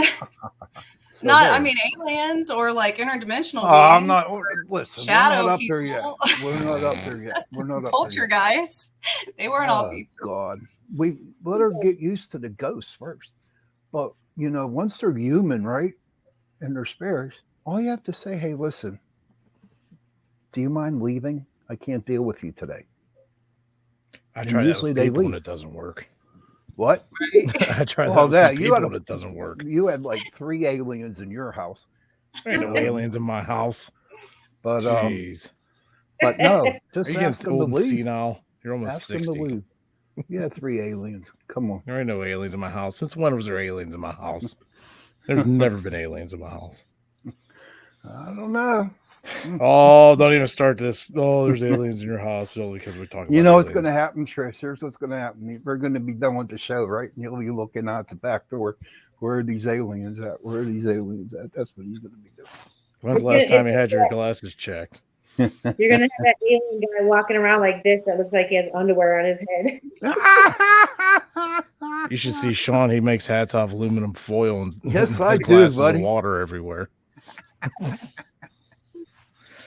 So I mean, aliens or like interdimensional beings. I'm not. Listen, shadow we're not up people. there yet. We're not up there yet. We're not up Culture there yet. guys. They weren't all people. God, we let her get used to the ghosts first. But you know, once they're human, right, and they're spirits, all you have to say, hey, listen, do you mind leaving? I can't deal with you today. I And try that usually with they people and leave. it doesn't work. What? I try that Well, with some you had people and it doesn't work. You had like 3 aliens in your house, There ain't no aliens in my house. but Jeez. but no, Are just you getting ask them to old and leave. senile? You're almost Ask them to 60. leave. You had 3 aliens. Come on. There ain't no aliens in my house. Since when was there aliens in my house? There's never been aliens in my house. I don't know. Oh, don't even start this. Oh, there's aliens in your house only because we're talking You about know what's aliens. going to happen, Trish? Here's what's going to happen. We're going to be done with the show, right? And you'll be looking out the back door. Where are these aliens at? Where are these aliens at? That's what he's going to be doing. When's the last time you had your glasses checked? You're gonna have that alien guy walking around like this that looks like he has underwear on his head. You should see Sean. He makes hats out of aluminum foil and Yes, has I do, glasses buddy. of water everywhere. That's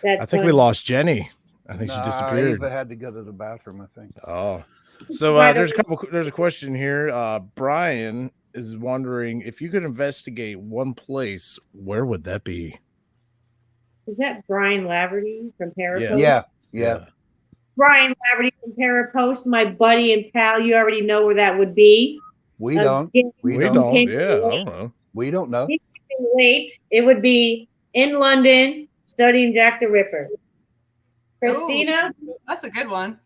I think we funny. lost Jenny. I think she Nah, disappeared. Eva had to go to the bathroom, I think. Oh, so there's a question here. Brian is wondering if you could investigate one place, where would that be? Is that Brian Laverty from Parapost? Yeah. Brian Laverty from Parapost, my buddy and pal. You already know where that would be. We don't. We don't. Yeah, I don't know. We don't know. He came late. It would be in London studying Jack the Ripper. Christina? Ooh, that's a good one.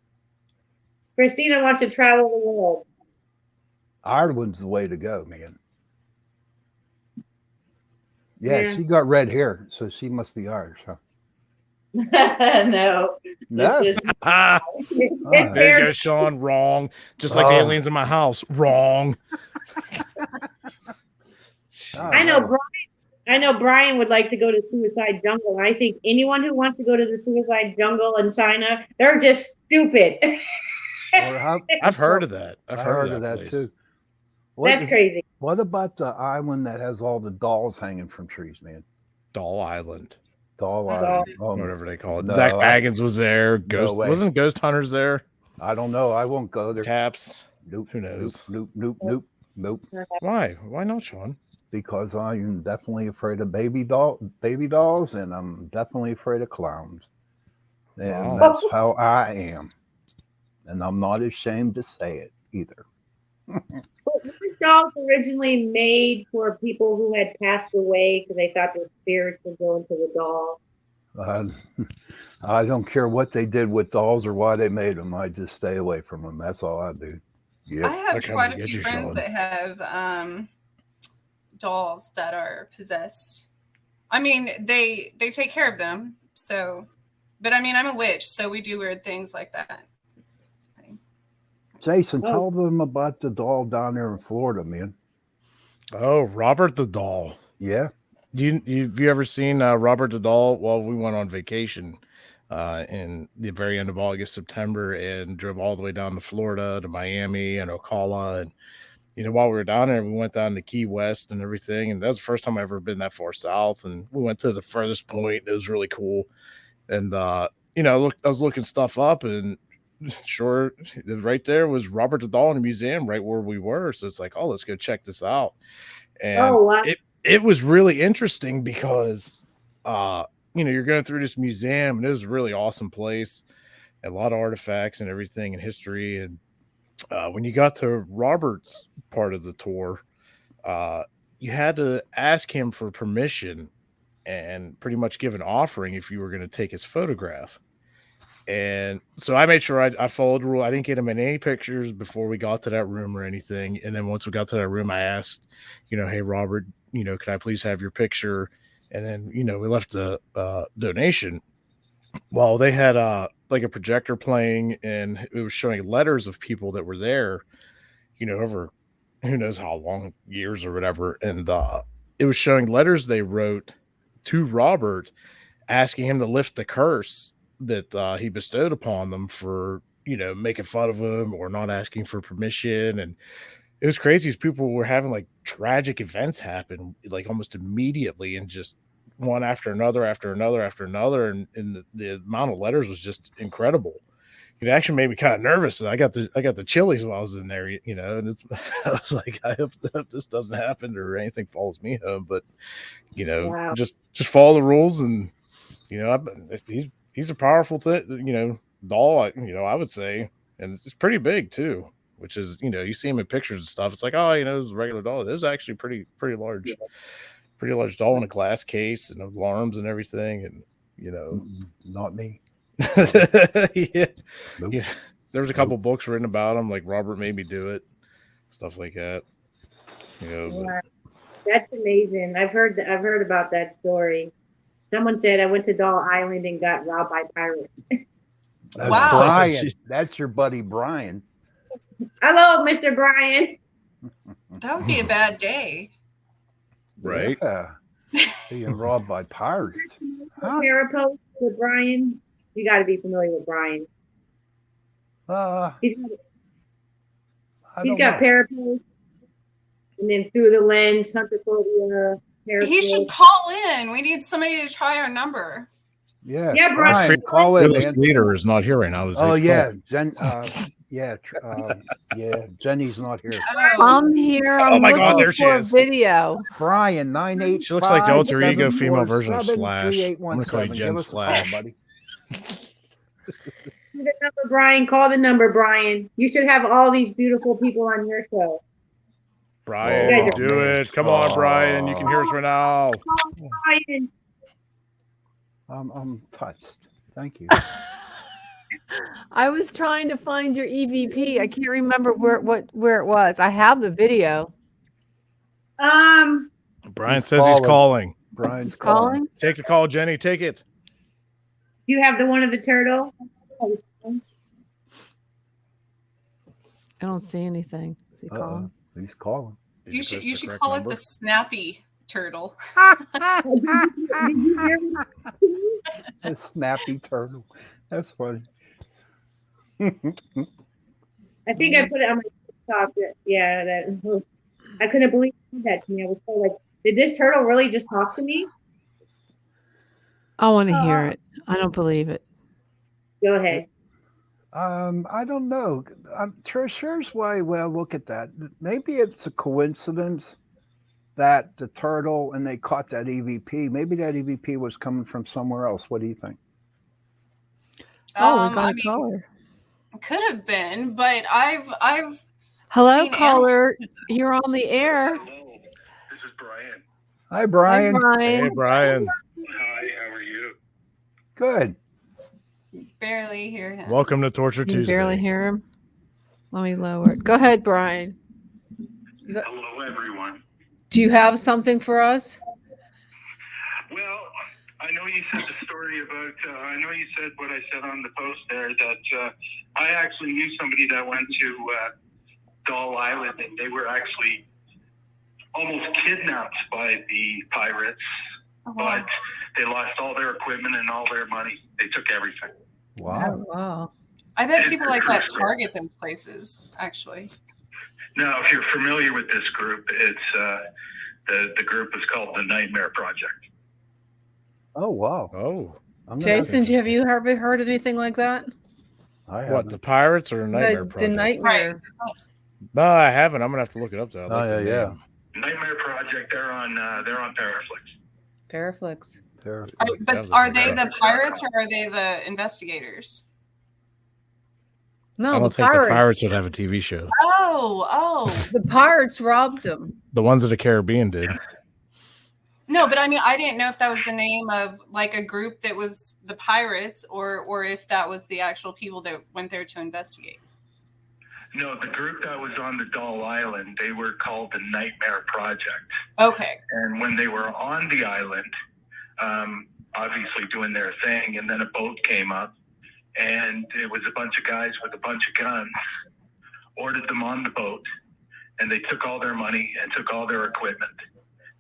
Christina wants to travel the world. Ireland's the way to go, man. Yeah, Yeah. she got red hair, so she must be Irish, huh? No. No. It's just, There you go, Sean. Wrong. Just like the aliens in my house. Wrong. I know Brian would like to go to Suicide Jungle. I think anyone who wants to go to the Suicide Jungle in China, they're just stupid. I've heard of that. I've heard of that place. too. That's crazy. What about the island that has all the dolls hanging from trees, man? Doll Island. Doll Island. Oh, whatever they call it. no, Zach Baggins was there. No way. Wasn't Ghost Hunters there? I don't know. I won't go there. Taps. Nope. Who knows? Nope. Why? Why not, Sean? Because I am definitely afraid of baby dolls, and I'm definitely afraid of clowns. And Wow. that's how I am. And I'm not ashamed to say it either. But were dolls originally made for people who had passed away because they thought their spirits would go into the doll? I don't care what they did with dolls or why they made them. I just stay away from them. That's all I do. Yeah. I have quite a few friends that have dolls that are possessed. I mean, they take care of them. So, but I mean, I'm a witch, so we do weird things like that. It's a thing. Jason, tell them about the doll down there in Florida, man. Oh, Robert the Doll. Yeah. Have you ever seen Robert the Doll? Well, we went on vacation in the very end of August, September, and drove all the way down to Florida, to Miami and Ocala. And, while we were down there, we went down to Key West and everything. And that was the first time I've ever been that far south. And we went to the furthest point. It was really cool. And, I was looking stuff up, and sure, right there was Robert the Doll in a museum right where we were. So it's like, oh, let's go check this out. And wow. it was really interesting because, you're going through this museum, and it was a really awesome place, and a lot of artifacts and everything and history. And when you got to Robert's part of the tour, you had to ask him for permission and pretty much give an offering if you were going to take his photograph. And so I made sure I followed the rule. I didn't get him in any pictures before we got to that room or anything. And then once we got to that room, I asked, hey, Robert, can I please have your picture? And then, we left the donation. Well, they had like a projector playing, and it was showing letters of people that were there, over who knows how long, years or whatever. And it was showing letters they wrote to Robert asking him to lift the curse that he bestowed upon them for, making fun of him or not asking for permission. And it was crazy as people were having like tragic events happen like almost immediately, and just one after another, after another, after another. And the amount of letters was just incredible. It actually made me kind of nervous. I got the chillies while I was in there, and I was like, I hope this doesn't happen or anything follows me home. But, Wow. just follow the rules. And, he's a powerful thing, doll, I would say. and it's pretty big too. Which is, you see them in pictures and stuff. It's like, oh, it's a regular doll. It was actually pretty large, pretty large doll in a glass case and alarms and everything. And Not me. yeah. Nope. Yeah. There was a couple books written about him, like Robert Made Me Do It, stuff like that. Yeah, that's amazing. I've heard about that story. Someone said I went to Doll Island and got robbed by pirates. That's Wow. Brian. That's your buddy Brian. Hello, Mr. Brian. That would be a bad day. Right. Yeah. Being robbed by pirates. Huh? Parapost with Brian. You got to be familiar with Brian. He's got parapost, and then through the lens, hunter phobia. He should call in. We need somebody to try our number. Yeah. Yeah, Brian. Call in, man. Leader is not here right now. Oh yeah, Jen. Yeah, Jenny's not here. I'm here. I'm Oh my God, looking there she for a is. video. Brian 985. She looks like the alter ego female version of Slash. I'm gonna call you Jen Slash. Buddy. The number, Brian. Call the number, Brian. You should have all these beautiful people on your show. Brian, do it. Come on, Brian. You can hear us right now. Brian. I'm touched. Thank you. I was trying to find your EVP. I can't remember where it was. I have the video. Brian says he's calling. Brian's calling. Take the call, Jenny. Take it. Do you have the one of the turtle? I don't see anything. Is he calling? He's calling. You should call it the snappy turtle. A snappy turtle. That's funny. I think I put it on my TikTok. Yeah, I couldn't believe that to me. I was so like, did this turtle really just talk to me? I want to hear it. I don't believe it. Go ahead. I don't know. Here's why. Well, look at that. Maybe it's a coincidence that the turtle and they caught that EVP. Maybe that EVP was coming from somewhere else. What do you think? Oh, we got a caller. Could have been, but I've Hello, seen caller. You're on the air. Hello, this is Brian. Hi, Brian. Hi, Brian. Hey, Brian. Hi, how are you? Good. barely hear him. Welcome to Torture You can Tuesday. barely hear him. Let me lower it. Go ahead, Brian. Hello, everyone. Do you have something for us? Well, I know you said the story about, I know you said what I said on the post there, that I actually knew somebody that went to Doll Island, and they were actually almost kidnapped by the pirates, but they lost all their equipment and all their money. They took everything. Wow. Wow. I bet people like that target those places, actually. Now, if you're familiar with this group, it's the group is called the Nightmare Project. Oh, wow. Oh. Jason, have you ever heard anything like that? What, the Pirates or Nightmare The Project? Nightmare. No, I haven't. I'm gonna have to look it up though. Yeah. Nightmare Project. They're on Paraflix. Paraflix. But are they the pirates or are they the investigators? No, I don't the think pirates. the Pirates would have a TV show. Oh. The pirates robbed them. The ones of the Caribbean did. No, but I mean, I didn't know if that was the name of like a group that was the pirates or if that was the actual people that went there to investigate. No, the group that was on the Doll Island, they were called the Nightmare Project. Okay. And when they were on the island, obviously doing their thing, and then a boat came up, and it was a bunch of guys with a bunch of guns, ordered them on the boat, and they took all their money and took all their equipment,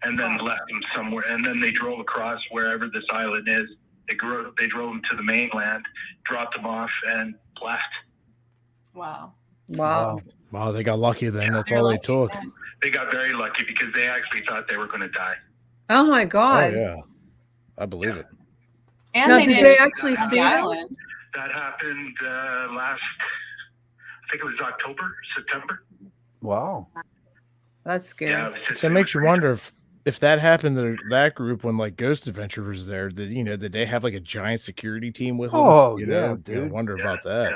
and then left them somewhere. And then they drove across wherever this island is. They drove them to the mainland, dropped them off, and left. Wow. Wow. Wow, they got lucky then. That's all they took. They got very lucky because they actually thought they were going to die. Oh my God. Oh, yeah. I believe it. And now, they did they actually on see the them? island. That happened last, I think it was October, September. Wow. That's scary. Yeah, it was just- So it makes you wonder if that happened to that group when like Ghost Adventure was there, did they have like a giant security team with them? Oh, you yeah, know? dude. I wonder about that.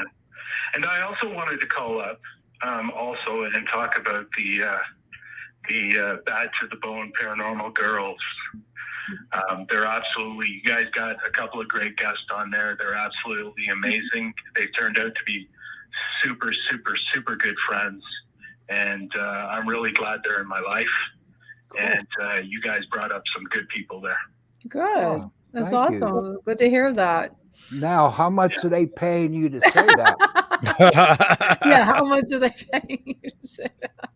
And I also wanted to call up also and talk about the Bad to the Bone Paranormal girls. They're absolutely, you guys got a couple of great guests on there. They're absolutely amazing. They've turned out to be super, super, super good friends. And I'm really glad they're in my life. Cool. And you guys brought up some good people there. Good. Oh, That's thank you. awesome. Good to hear that. Now, how much are they paying you to say that? Yeah, how much are they paying you to say that?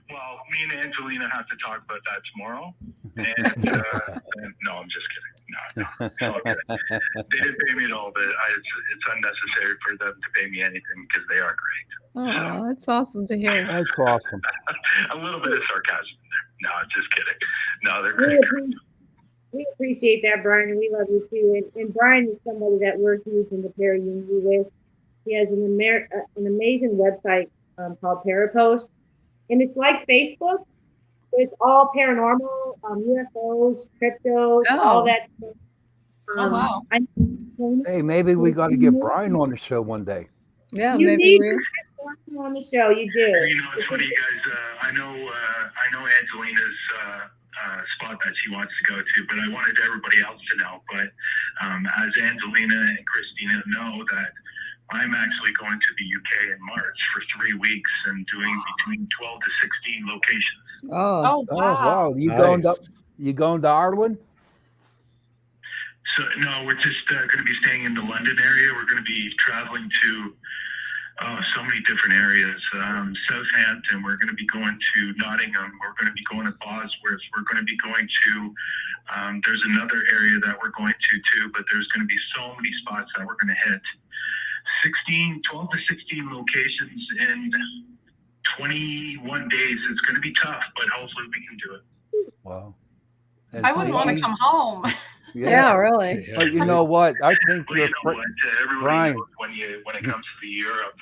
Well, me and Angelina have to talk about that tomorrow. And no, I'm just kidding. No, it's all good. They didn't pay me at all, but it's unnecessary for them to pay me anything because they are great. Oh, that's awesome to hear. That's awesome. A little bit of sarcasm there. No, just kidding. No, they're great. We appreciate that, Brian, and we love you too. And Brian is somebody that we're huge in the para-unity with. He has an amazing website called Parapost, and it's like Facebook. It's all paranormal, UFOs, cryptos, all that stuff. Oh, wow. Hey, maybe we got to get Brian on the show one day. Yeah, you maybe need we. to have Brian on the show. You do. You know, it's funny, guys. I know Angelina's spot that she wants to go to, but I wanted everybody else to know. But as Angelina and Christina know, that I'm actually going to the UK in March for 3 weeks and doing between 12 to 16 locations. Oh, wow! You Nice. going to Ireland? So no, we're just going to be staying in the London area. We're going to be traveling to so many different areas. Southampton. We're going to be going to Nottingham. We're going to be going to Bosworth. We're going to be going to. There's another area that we're going to too, but there's going to be so many spots that we're going to hit. 12 to 16 locations in 21 days. It's going to be tough, but hopefully we can do it. Wow. I wouldn't want to come home. Yeah, really. But you know what? I think Well, you know what? Everybody Brian. knows when it comes to the Europe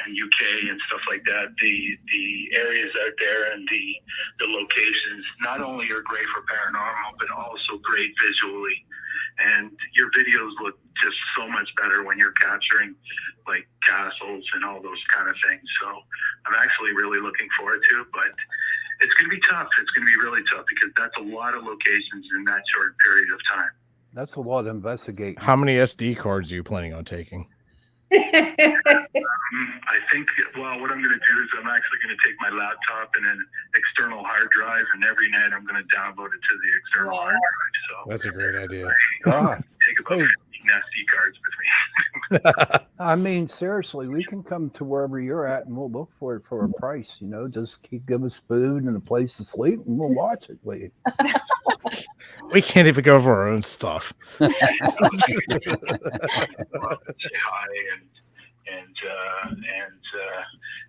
and UK and stuff like that, the areas out there and the locations not only are great for paranormal, but also great visually. And your videos look just so much better when you're capturing like castles and all those kind of things. So I'm actually really looking forward to it, but it's going to be tough. It's going to be really tough because that's a lot of locations in that short period of time. That's a lot to investigate. How many SD cards are you planning on taking? I think, well, what I'm going to do is I'm actually going to take my laptop and an external hard drive, and every night I'm going to download it to the external hard drive. So That's a great idea. take about 15 SD cards with me. I mean, seriously, we can come to wherever you're at and we'll look for it for a price. Just give us food and a place to sleep and we'll watch it with you. We can't even go for our own stuff. and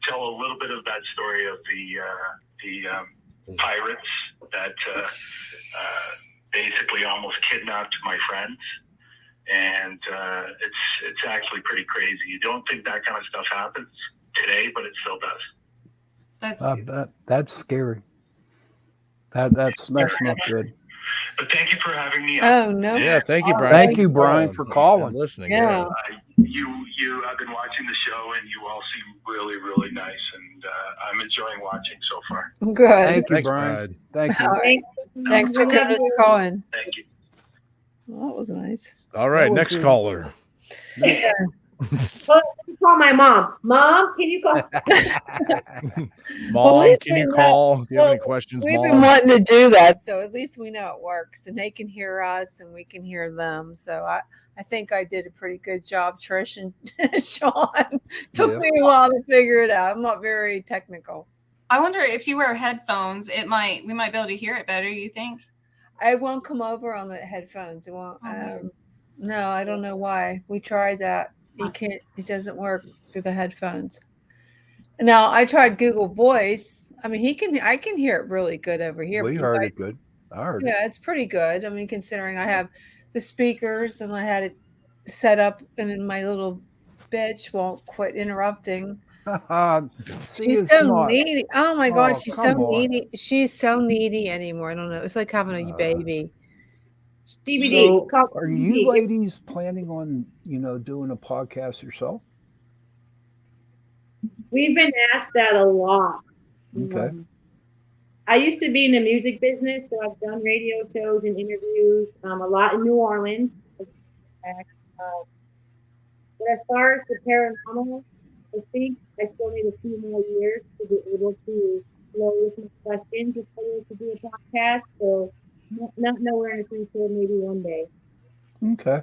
tell a little bit of that story of the pirates that basically almost kidnapped my friends, and it's actually pretty crazy. You don't think that kind of stuff happens today, but it still does. That's scary. That's not good. But thank you for having me. Oh no! Yeah, thank you, Brian. Thank you, Brian, for calling. And listening. Yeah. I've been watching the show, and you all seem really, really nice, and I'm enjoying watching so far. Good. Thank you, Thanks, Brian. Thank you. All right. Thanks for giving us a call in. Thank you. Well, that was nice. All right, next good. caller. Yeah. Well, call my mom. Mom, can you call? Mom, least can you we call? Do you have any well, questions, We've Mom? been wanting to do that, so at least we know it works, and they can hear us, and we can hear them. So I think I did a pretty good job, Trish and Sean. Took me a while to figure it out. I'm not very technical. I wonder if you wear headphones, we might be able to hear it better. You think? I won't come over on the headphones. It won't. No, I don't know why. We tried that. You can't. It doesn't work through the headphones. Now I tried Google Voice. I mean, I can hear it really good over here. We heard it good. I heard it. Yeah, it's pretty good. I mean, considering I have the speakers and I had it set up, and then my little bitch won't quit interrupting. She's so needy. Oh my God, she's so needy. She's so needy anymore. I don't know. It's like having a baby. DVD. So, are you ladies planning on, doing a podcast yourself? We've been asked that a lot. Okay. I used to be in the music business, so I've done radio shows and interviews, a lot in New Orleans. But as far as the paranormal, I think I still need a few more years to be able to flow with my questions to be able to do a podcast. So not nowhere in the future, maybe one day. Okay.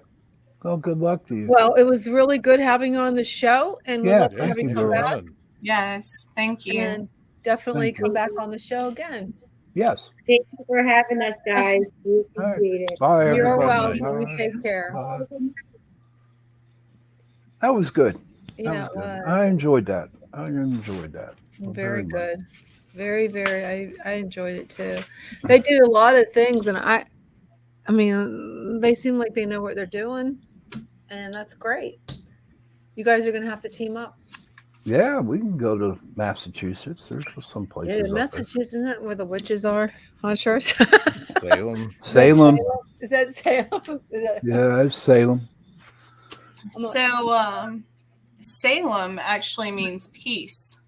Well, good luck to you. Well, it was really good having you on the show, and we'd Yeah, love to thank have you you come very back. Yes, thank you. And definitely Thank you. come back on the show again. Yes. Thank you for having us, guys. We All right. appreciate it. Bye, You're everybody. welcome. You Bye. take care. Bye. That was good. Yeah, it good. was. I enjoyed that. I enjoyed that. Very much. good. Very, very. I enjoyed it too. They did a lot of things, and I mean, they seem like they know what they're doing, and that's great. You guys are going to have to team up. Yeah, we can go to Massachusetts. There's some places. Yeah, up Massachusetts, isn't that where the witches are? I'm sure. Salem. Salem. Is that Salem? Is that... Yeah, it's Salem. So, Salem actually means peace.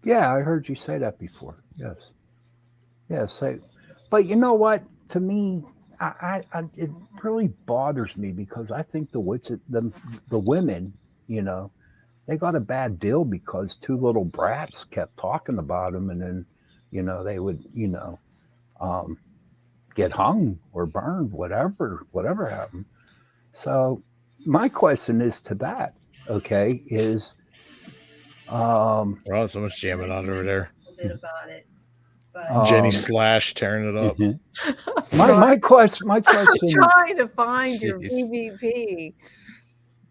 Yeah, I heard you say that before. Yes. Yes. But you know what? To me, it really bothers me because I think the witches, the women, you know, they got a bad deal because two little brats kept talking about them, and then, you know, they would, you know, get hung or burned, whatever happened. So my question is to that, okay, is Wow, so much jamming on over there. About it, but Jenny Slash tearing it up. My question I'm trying to find your PvP.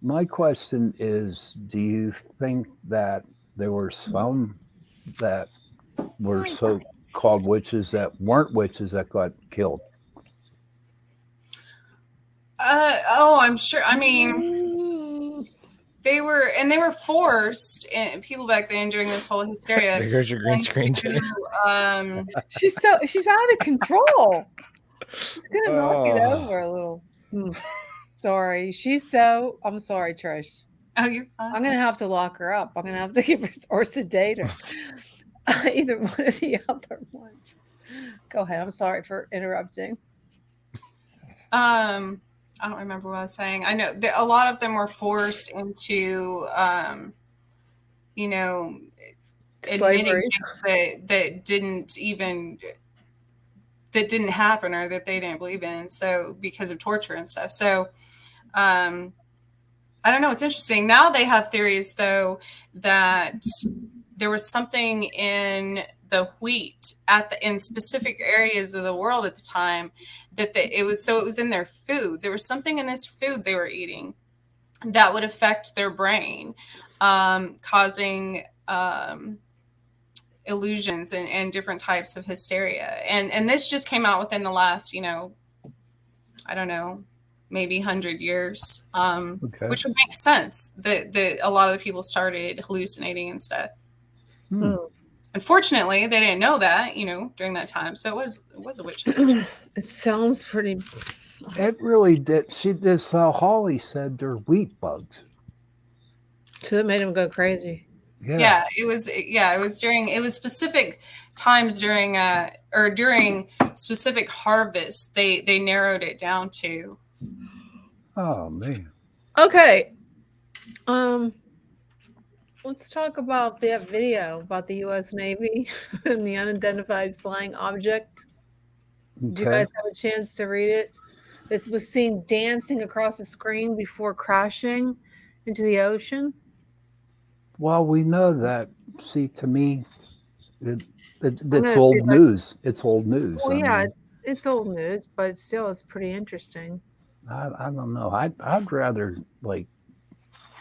My question is, do you think that there were some that were so-called witches that weren't witches that got killed? I'm sure. I mean, they were forced, and people back then during this whole hysteria. Here's your green screen, Jenny. She's out of control. She's gonna knock it over a little. Sorry. I'm sorry, Trish. Oh, you're fine. I'm gonna have to lock her up. I'm gonna have to give her or sedate her. Either one of the other ones. Go ahead. I'm sorry for interrupting. I don't remember what I was saying. I know that a lot of them were forced into, you know, slavery that didn't happen or that they didn't believe in. So because of torture and stuff. So, I don't know. It's interesting. Now they have theories though, that there was something in the wheat in specific areas of the world at the time that it was in their food. There was something in this food they were eating that would affect their brain, causing illusions and different types of hysteria. And this just came out within the last, you know, I don't know, maybe 100 years, which would make sense that a lot of the people started hallucinating and stuff. Unfortunately, they didn't know that, you know, during that time. So it was a witch hunt. It sounds pretty. It really did. Holly said they're wheat bugs. So it made him go crazy. Yeah, it was specific times during specific harvests. They narrowed it down to. Oh man. Okay. Let's talk about that video about the U.S. Navy and the unidentified flying object. Did you guys have a chance to read it? This was seen dancing across the screen before crashing into the ocean. Well, we know that. See, to me, it's old news. It's old news. Well, yeah, it's old news, but still, it's pretty interesting. I don't know. I'd rather like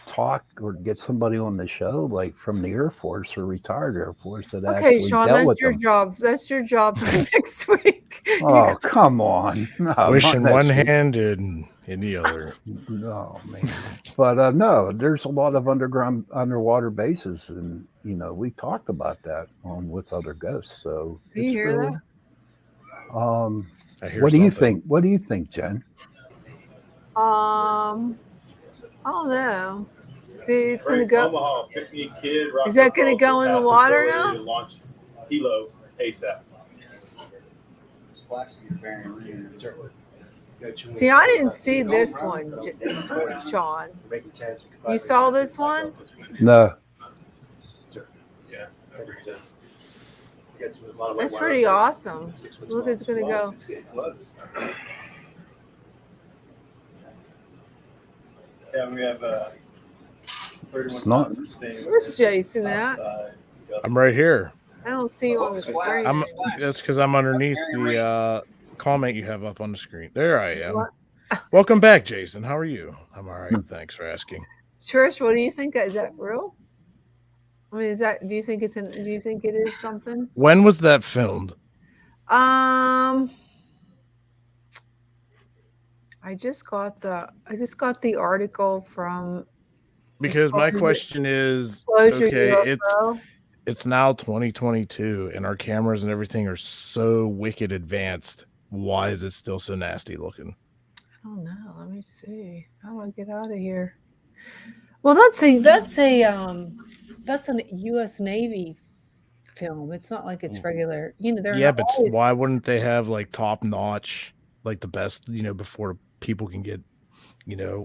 talk or get somebody on the show like from the Air Force or retired Air Force that actually Sean, dealt that's with your them. job. That's your job for next week. Oh, come on. No, Wish in not one next week. hand and in the other. No, man. But no, there's a lot of underwater bases, and you know we talked about that with other ghosts. So Do you hear really, that? What do you think? What do you think, Jen? I don't know. See, it's going to Great go. Omaha, 15 kid. Is that going to go in the water now? Launch Hilo ASAP. See, I didn't see this one, Sean. You saw this one? No. That's pretty awesome. Look, it's going to go. Yeah, we have It's not. Where's Jason at? I'm right here. I don't see you on the screen. That's because I'm underneath the comment you have up on the screen. There I am. What? Welcome back, Jason. How are you? I'm all right. Thanks for asking. Trish, what do you think? Is that real? I mean, do you think it is something? When was that filmed? I just got the article from. Because my question is, okay, it's now 2022 and our cameras and everything are so wicked advanced. Why is it still so nasty looking? I don't know. Let me see. How do I get out of here? Well, that's a U.S. Navy film. It's not like it's regular. But why wouldn't they have like top notch, like the best, before people can get,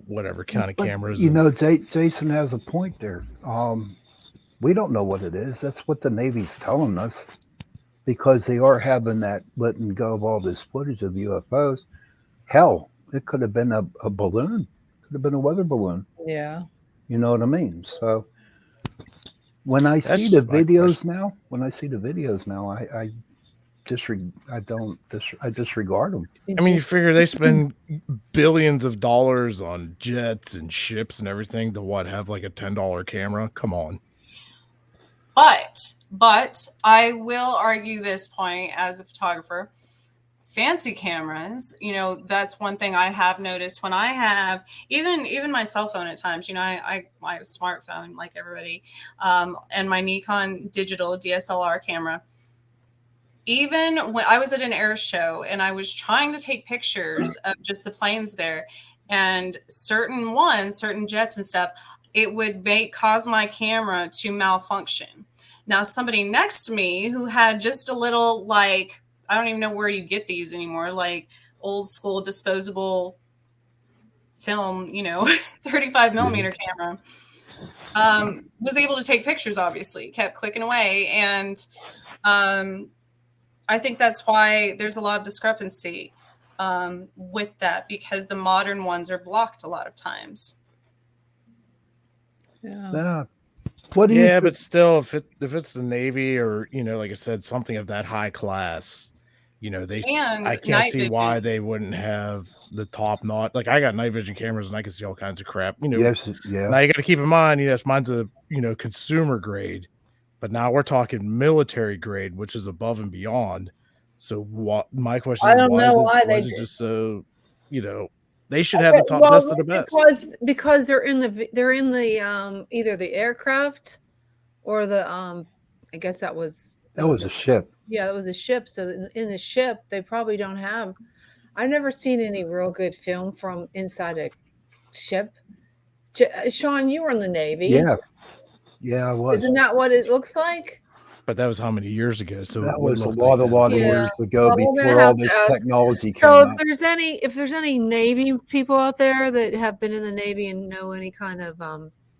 whatever kind of cameras? Jason has a point there. We don't know what it is. That's what the Navy's telling us, because they are having that letting go of all this footage of UFOs. Hell, it could have been a balloon. Could have been a weather balloon. Yeah. You know what I mean? So when I see the videos now, I disregard them. I mean, you figure they spend billions of dollars on jets and ships and everything to have like a $10 camera? Come on. But I will argue this point as a photographer. Fancy cameras, that's one thing I have noticed when I have even my cell phone at times. I have a smartphone like everybody, and my Nikon digital DSLR camera. Even when I was at an air show and I was trying to take pictures of just the planes there, and certain jets and stuff, it would cause my camera to malfunction. Now, somebody next to me who had just a little, like, I don't even know where you get these anymore, like old school disposable film, 35 millimeter camera, was able to take pictures, obviously, kept clicking away. And I think that's why there's a lot of discrepancy with that, because the modern ones are blocked a lot of times. Yeah. But still, if it's the Navy or, like I said, something of that high class, I can't see why they wouldn't have the top notch. Like, I got night vision cameras and I can see all kinds of crap. Yes, yeah. Now you got to keep in mind, mine's a consumer grade, but now we're talking military grade, which is above and beyond. So what? My question is, why is it just so? They should have the top best of the best. Because they're in the either the aircraft or the I guess that was a ship. Yeah, it was a ship. So in the ship, they probably don't have. I've never seen any real good film from inside a ship. Sean, you were in the Navy. Yeah, I was. Isn't that what it looks like? But that was how many years ago? So that was a lot of years ago, before all this technology came out. So if there's any Navy people out there that have been in the Navy and know any kind of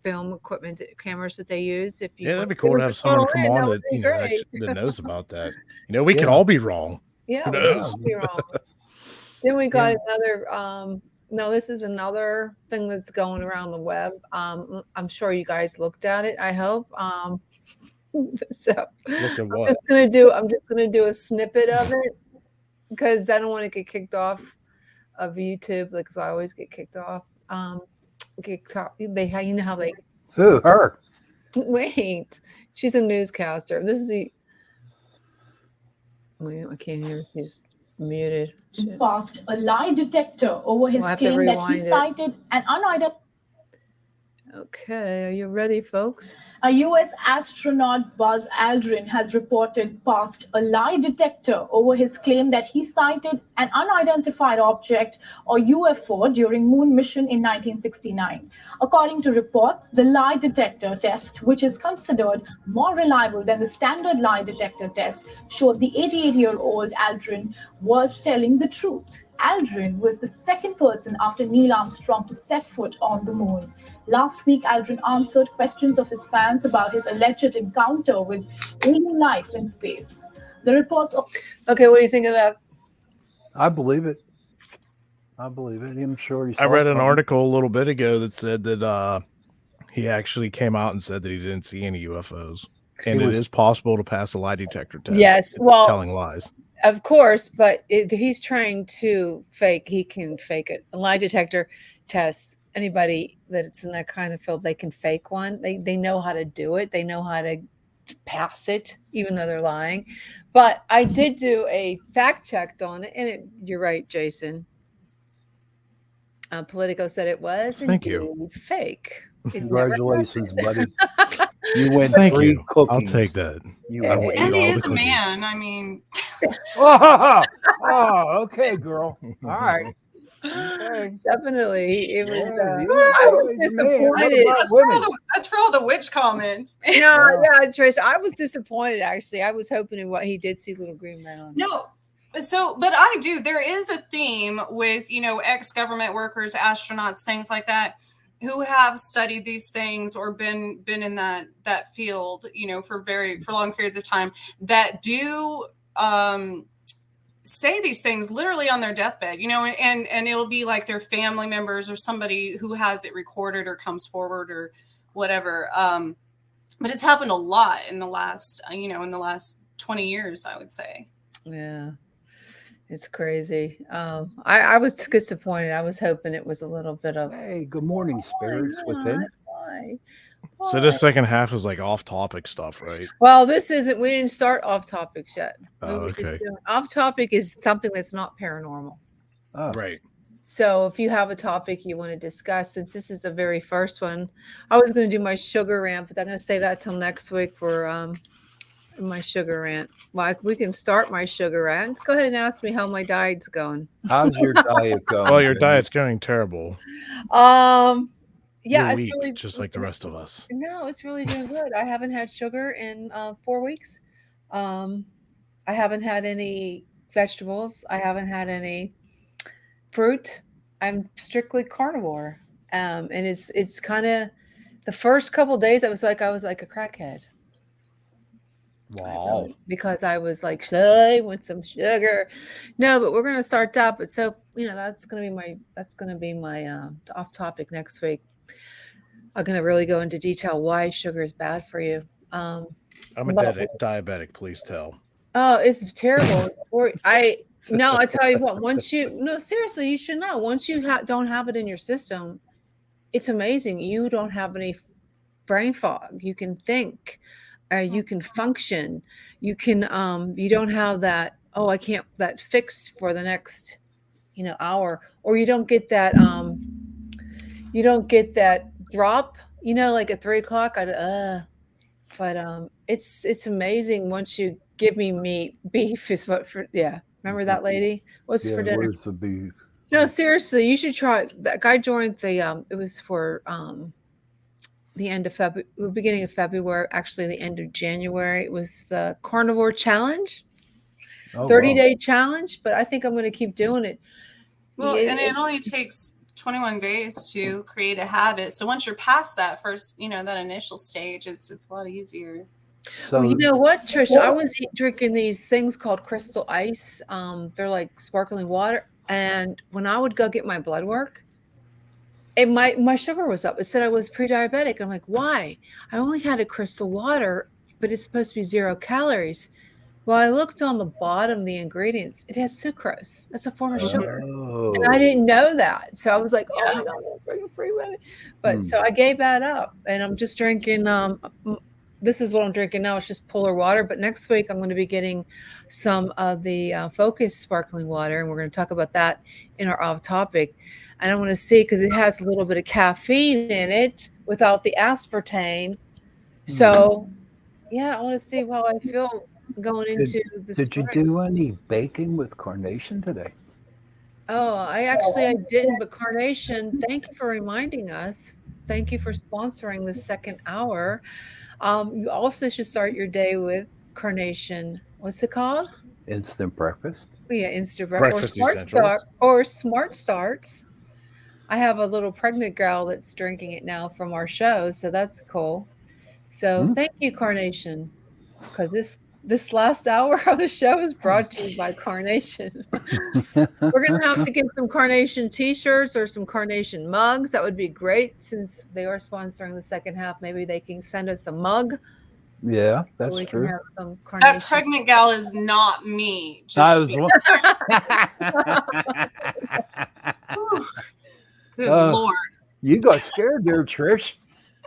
film equipment, cameras that they use, that'd be cool to have someone come on that that knows about that. We could all be wrong. Yeah, we could all be wrong. Then we got another. No, this is another thing that's going around the web. I'm sure you guys looked at it. I hope. So I'm just gonna do a snippet of it because I don't want to get kicked off of YouTube, because I always get kicked off. They how they who her? Wait, she's a newscaster. This is I can't hear. She's muted. Shit. Passed a lie detector over his claim that he sighted an unidentified. Okay, are you ready, folks? A U.S. astronaut Buzz Aldrin has reported passed a lie detector over his claim that he sighted an unidentified object or UFO during moon mission in 1969. According to reports, the lie detector test, which is considered more reliable than the standard lie detector test, showed the 88-year-old Aldrin was telling the truth. Aldrin was the second person after Neil Armstrong to set foot on the moon. Last week, Aldrin answered questions of his fans about his alleged encounter with alien life in space. The reports of Okay, what do you think of that? I believe it. I believe it. I'm sure he saw I read an something. article a little bit ago that said that he actually came out and said that he didn't see any UFOs, and it is possible to pass a lie detector test. Yes, well, telling lies. Of course, but he's trying to fake. He can fake it. A lie detector tests. Anybody that's in that kind of field, they can fake one. They know how to do it. They know how to pass it, even though they're lying. But I did do a fact check on it, and you're right, Jason. Politico said it was indeed fake. Congratulations, buddy. You win Thank 3 you. cookies. I'll take that. I will And eat he all the is a cookies. man. I mean, oh, okay, girl. All right. Okay. Definitely. It was, I I was disappointed. that's for all the witch comments. No, yeah, Trace, I was disappointed, actually. I was hoping in what he did see little green men on. No. So, but I do. There is a theme with, ex-government workers, astronauts, things like that, who have studied these things or been in that field, for long periods of time, that do say these things literally on their deathbed, and it'll be like their family members or somebody who has it recorded or comes forward or whatever. But it's happened a lot in the last 20 years, I would say. Yeah. It's crazy. I was disappointed. I was hoping it was a little bit of. Hey, good morning, spirits within. So this second half is like off-topic stuff, right? Well, this isn't. We didn't start off topics yet. Okay. Off topic is something that's not paranormal. Oh. Right. So if you have a topic you want to discuss, since this is the very first one, I was going to do my sugar rant, but I'm going to save that till next week for my sugar rant. Mike, we can start my sugar rant. Let's go ahead and ask me how my diet's going. How's your diet going? Well, your diet's going terrible. Yeah, You're it's weak, really just like the rest of us. No, it's really doing good. I haven't had sugar in 4 weeks. I haven't had any vegetables. I haven't had any fruit. I'm strictly carnivore. And it's kind of the first couple of days I was like a crackhead. Wow. Because I was like, I want some sugar. No, but we're going to start that. But so, that's going to be my off topic next week. I'm going to really go into detail why sugar is bad for you. I'm a diabetic, please tell. Oh, it's terrible. I tell you what, seriously, you should know. Once you don't have it in your system, it's amazing. You don't have any brain fog. You can think. You can function. You can. You don't have that. Oh, I can't. That fix for the next, hour, or you don't get that. You don't get that drop. Like at 3:00. But it's amazing once you give me meat. Beef is what for. Yeah, remember that lady? What's for dinner? Where's the beef? No, seriously, you should try. That guy joined the. It was for the end of February, beginning of February, actually the end of January. It was the Carnivore Challenge, 30-day challenge. But I think I'm going to keep doing it. Well, and it only takes 21 days to create a habit. So once you're past that first, that initial stage, it's a lot easier. So, well, you know what, Trish? I was drinking these things called Crystal Ice. They're like sparkling water. And when I would go get my blood work, my sugar was up. It said I was pre-diabetic. I'm like, why? I only had a crystal water, but it's supposed to be 0 calories. Well, I looked on the bottom, the ingredients. It has sucrose. That's a form of sugar. And I didn't know that. So I was like, oh my God, I'm freaking free with it. But so I gave that up. And I'm just drinking, this is what I'm drinking now. It's just polar water. But next week, I'm going to be getting some of the Focus sparkling water. And we're going to talk about that in our off topic. And I want to see, because it has a little bit of caffeine in it. without the aspartame. So, yeah, I want to see how I feel going into the Did you spring. do any baking with carnation today? Oh, I didn't, but Carnation, thank you for reminding us. Thank you for sponsoring the second hour. You also should start your day with Carnation. What's it called? Instant breakfast. Oh, yeah, Instant or Breakfast Smart Essentials. Start or Smart Starts. I have a little pregnant gal that's drinking it now from our show, so that's cool. So thank you, Carnation, because this last hour of the show is brought to you by Carnation. We're gonna have to get some Carnation T-shirts or some Carnation mugs. That would be great since they are sponsoring the second half. Maybe they can send us a mug. Yeah, So that's we true. can have some Carnation. That pregnant gal is not me. I Just was Good Lord. You got scared there, Trish.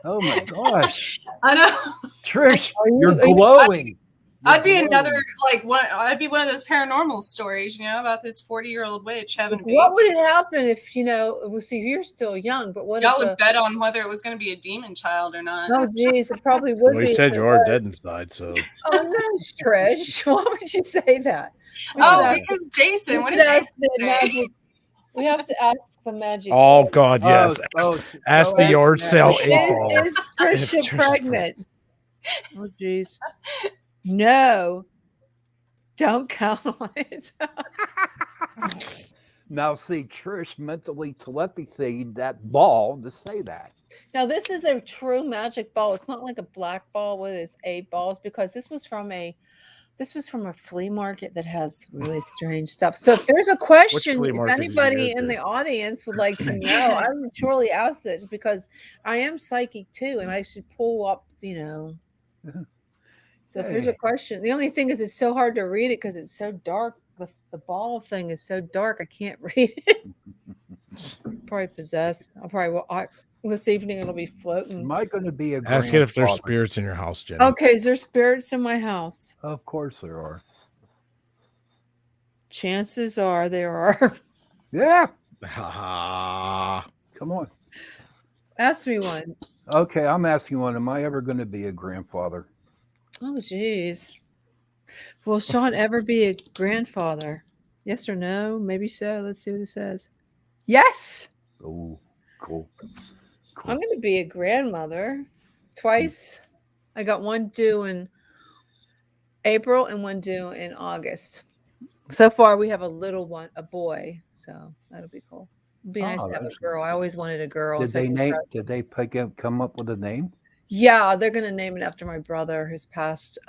Oh my gosh. I know. Trish, you're glowing. I'd be another I'd be one of those paranormal stories, about this 40-year-old witch having a baby. What would happen if you're still young, but what Y'all if would bet on whether it was going to be a demon child or not? Oh geez, it probably would Well, be. you said you are dead inside, so. Oh no, Trish. Why would you say that? Because Jason, what did Jason say? We have to ask the magic. Oh God, yes. Ask the yard sale Is 8-ball. Is Trisha pregnant? Oh geez. No. Don't count on it. Now, see, Trish mentally telepathied that ball to say that. Now, this is a true magic ball. It's not like a black ball with its 8 balls because this was from a flea market that has really strange stuff. So if there's a question, if anybody in the audience would like to know, I would surely ask this because I am psychic too, and I should pull up, So if there's a question, the only thing is it's so hard to read it because it's so dark. The ball thing is so dark, I can't read it. It's probably possessed. This evening it'll be floating. Am I going to be a Ask it if there's spirits in your house, Jenny. Okay, is there spirits in my house? Of course there are. Chances are there are. Yeah. Come on. Ask me one. Okay, I'm asking one. Am I ever going to be a grandfather? Oh, geez. Will Sean ever be a grandfather? Yes or no? Maybe so. Let's see what it says. Yes. Oh, cool. I'm going to be a grandmother twice. I got one due in April and one due in August. So far, we have a little one, a boy. So that'll be cool. It'd be nice to have a girl. I always wanted a girl. Did they come up with a name? Yeah, they're going to name it after my brother who's passed,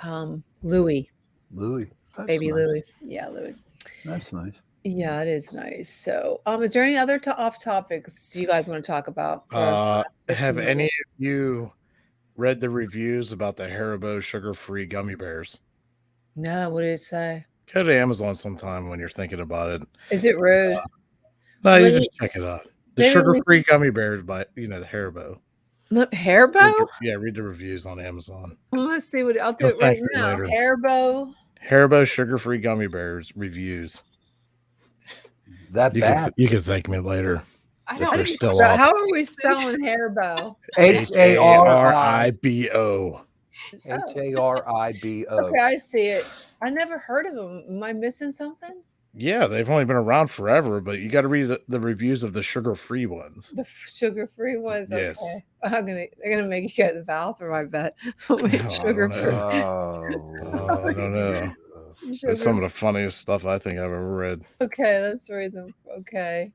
Louis. Louis. Baby nice. Louis. Yeah, Louis. That's nice. Yeah, it is nice. So, is there any other off topics you guys want to talk about? Have any of you read the reviews about the Haribo sugar-free gummy bears? No, what did it say? Go to Amazon sometime when you're thinking about it. Is it rude? No, you just check it out. The sugar-free gummy bears by the Haribo. Look, Haribo? Read the reviews on Amazon. Let's see what I'll do it right now. Haribo sugar-free gummy bears reviews. You can thank me later. I if don't they're still up. How are we spelling Haribo? Haribo. Haribo. Okay, I see it. I never heard of them. Am I missing something? Yeah, they've only been around forever, but you got to read the reviews of the sugar-free ones. The sugar-free ones. Yes. Okay. They're gonna make you go to the bathroom. I bet. Sugar-free. I don't know. It's some of the funniest stuff I think I've ever read. Okay, let's read them. Okay,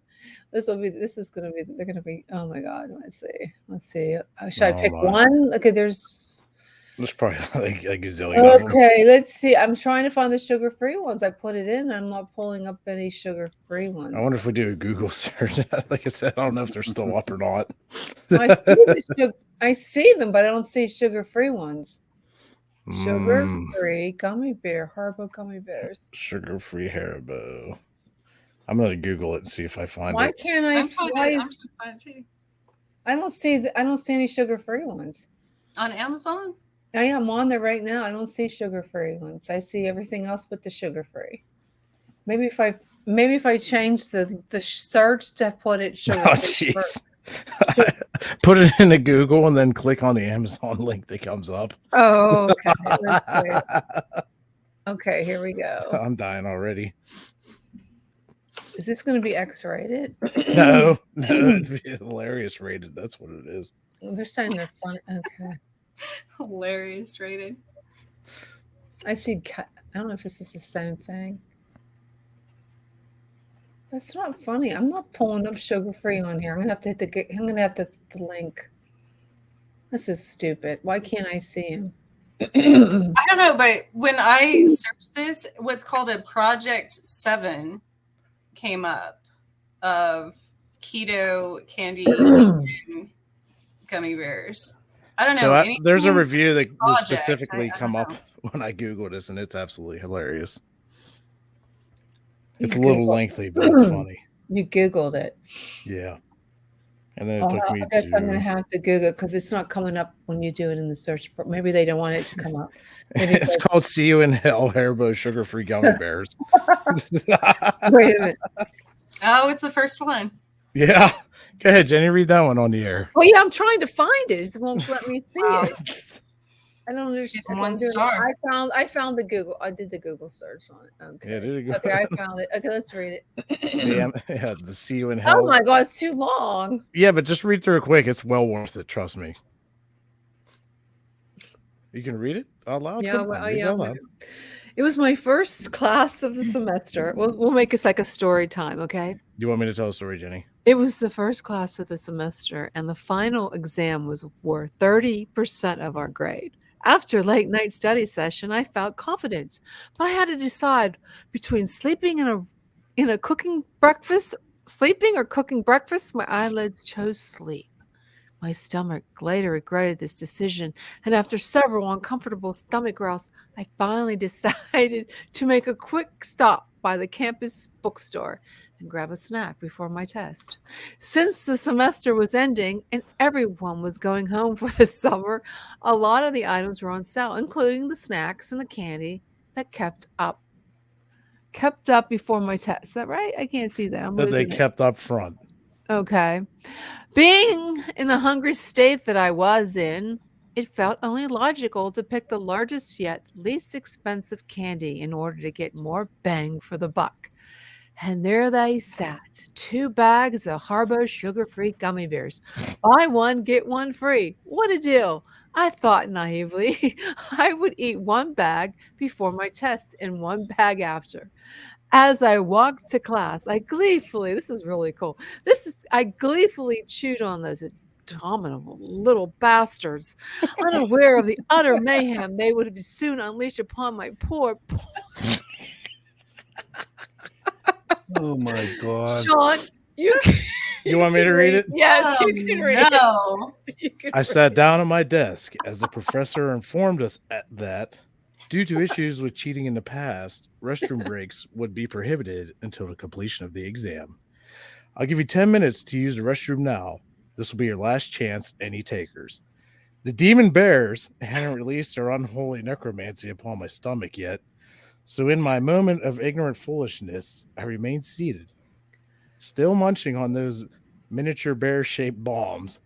they're gonna be. Oh my God, let's see. Should I pick one? Okay, there's probably like a gazillion of them. Okay, let's see. I'm trying to find the sugar-free ones. I put it in. I'm not pulling up any sugar-free ones. I wonder if we do a Google search. Like I said, I don't know if they're still up or not. I see them, but I don't see sugar-free ones. Sugar-free gummy bear, Haribo gummy bears. Sugar-free Haribo. I'm gonna Google it and see if I find it. Why can't I? I'm trying to find it too. I don't see any sugar-free ones on Amazon. I'm on there right now. I don't see sugar-free ones. I see everything else but the sugar-free. Maybe if I change the search to put it sugar-free. Put it into Google and then click on the Amazon link that comes up. Oh, okay. Let's see. Okay, here we go. I'm dying already. Is this going to be X-rated? No, it'd be hilarious rated. That's what it is. They're saying they're fun. Okay. Hilarious rated. I see. I don't know if this is the same thing. That's not funny. I'm not pulling up sugar-free on here. I'm gonna have to hit the link. This is stupid. Why can't I see him? I don't know, but when I searched this, what's called a Project 7 came up of keto candy and gummy bears. I don't know. So there's a anything review that project, specifically I come don't up know. when I Google this, and it's absolutely hilarious. You It's a little Googled- lengthy, but it's funny. You Googled it. Yeah. And then it took me I guess I'm gonna to. have to Google because it's not coming up when you do it in the search. Maybe they don't want it to come up. Maybe It's called "See You in Hell" Haribo sugar-free gummy bears. Wait a minute. Oh, it's the first one. Yeah. Go ahead, Jenny. Read that one on the air. Well, yeah, I'm trying to find it. It won't let me see Wow. it. I don't understand. One I'm doing it. star. I found the Google. I did the Google search on it. Okay. Yeah, did it go? Okay, I found it. Okay, let's read it. The "See You in Hell." Oh my God, it's too long. Yeah, but just read through it quick. It's well worth it. Trust me. You can read it out loud. Yeah, Come well, on, read it yeah. out loud. It was my first class of the semester. We'll make this like a story time, okay? You want me to tell a story, Jenny? It was the first class of the semester, and the final exam was worth 30% of our grade. After a late night study session, I felt confidence, but I had to decide between sleeping or cooking breakfast. My eyelids chose sleep. My stomach later regretted this decision, and after several uncomfortable stomach growls, I finally decided to make a quick stop by the campus bookstore and grab a snack before my test. Since the semester was ending and everyone was going home for the summer, a lot of the items were on sale, including the snacks and the candy that kept up before my test. Is that right? I can't see that. I'm That they losing it. kept up front. Okay. Being in the hungry state that I was in, it felt only logical to pick the largest yet least expensive candy in order to get more bang for the buck. And there they sat, 2 bags of Haribo sugar-free gummy bears. Buy one, get one free. What a deal. I thought naively I would eat 1 bag before my test and 1 bag after. As I walked to class, I gleefully chewed on those abominable little bastards, unaware of the utter mayhem they would soon unleash upon my poor Oh my God. Sean. You want me to read it? Yes, you can read it. No. You can I read sat down at my desk as the professor informed us that, due to issues with cheating in the past, restroom breaks would be prohibited until the completion of the exam. I'll give you 10 minutes to use the restroom now. This will be your last chance, any takers. The demon bears hadn't released their unholy necromancy upon my stomach yet, so in my moment of ignorant foolishness, I remained seated, still munching on those miniature bear-shaped bombs.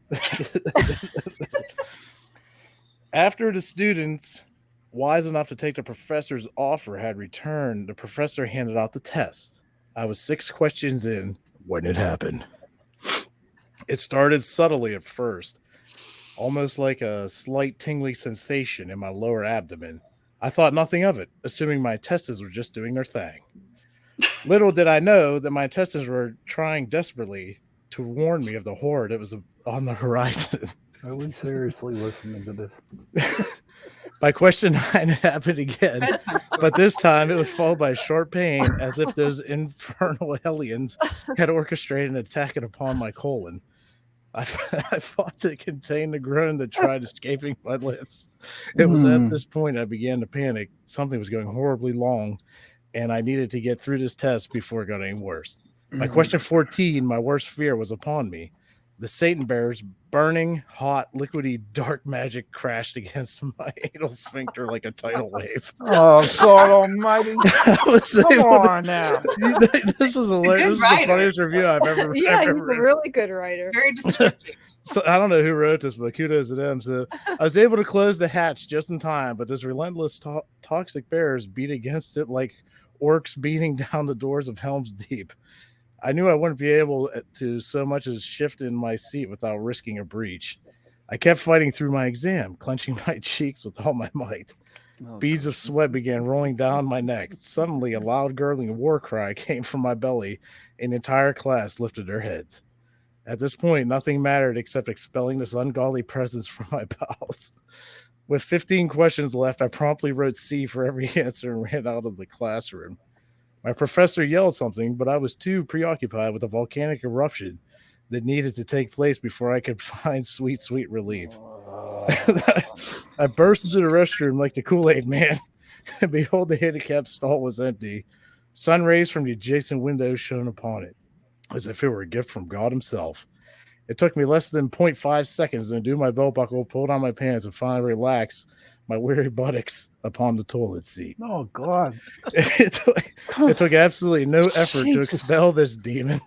After the students wise enough to take the professor's offer had returned, the professor handed out the test. I was 6 questions in when it happened. It started subtly at first, almost like a slight tingling sensation in my lower abdomen. I thought nothing of it, assuming my intestines were just doing their thing. Little did I know that my intestines were trying desperately to warn me of the horror that was on the horizon. Are we seriously listening to this? By question 9, it happened again, but this time it was followed by a short pain, as if those infernal aliens had orchestrated an attack upon my colon. I fought to contain the groan that tried escaping my lips. It was at this point I began to panic. Something was going horribly long, and I needed to get through this test before it got any worse. By question 14, my worst fear was upon me. The Satan bear's burning, hot, liquidy, dark magic crashed against my anal sphincter like a tidal wave. Oh, God almighty. Come on now. This is hilarious. This is the funniest review I've ever Yeah, ever he's a read. really good writer. Very descriptive. So I don't know who wrote this, but kudos to them. So I was able to close the hatch just in time, but those relentless toxic bears beat against it like orcs beating down the doors of Helm's Deep. I knew I wouldn't be able to so much as shift in my seat without risking a breach. I kept fighting through my exam, clenching my cheeks with all my might. Beads of sweat began rolling down my neck. Suddenly, a loud gurgling war cry came from my belly, and the entire class lifted their heads. At this point, nothing mattered except expelling this ungodly presence from my bowels. With 15 questions left, I promptly wrote C for every answer and ran out of the classroom. My professor yelled something, but I was too preoccupied with the volcanic eruption that needed to take place before I could find sweet, sweet relief. I burst into the restroom like the Kool-Aid man, and behold, the handicapped stall was empty. Sun rays from the adjacent window shone upon it, as if it were a gift from God himself. It took me less than 0.5 seconds to undo my belt buckle, pull down my pants, and finally relax my weary buttocks upon the toilet seat. Oh, God. It took absolutely no effort to expel this demon.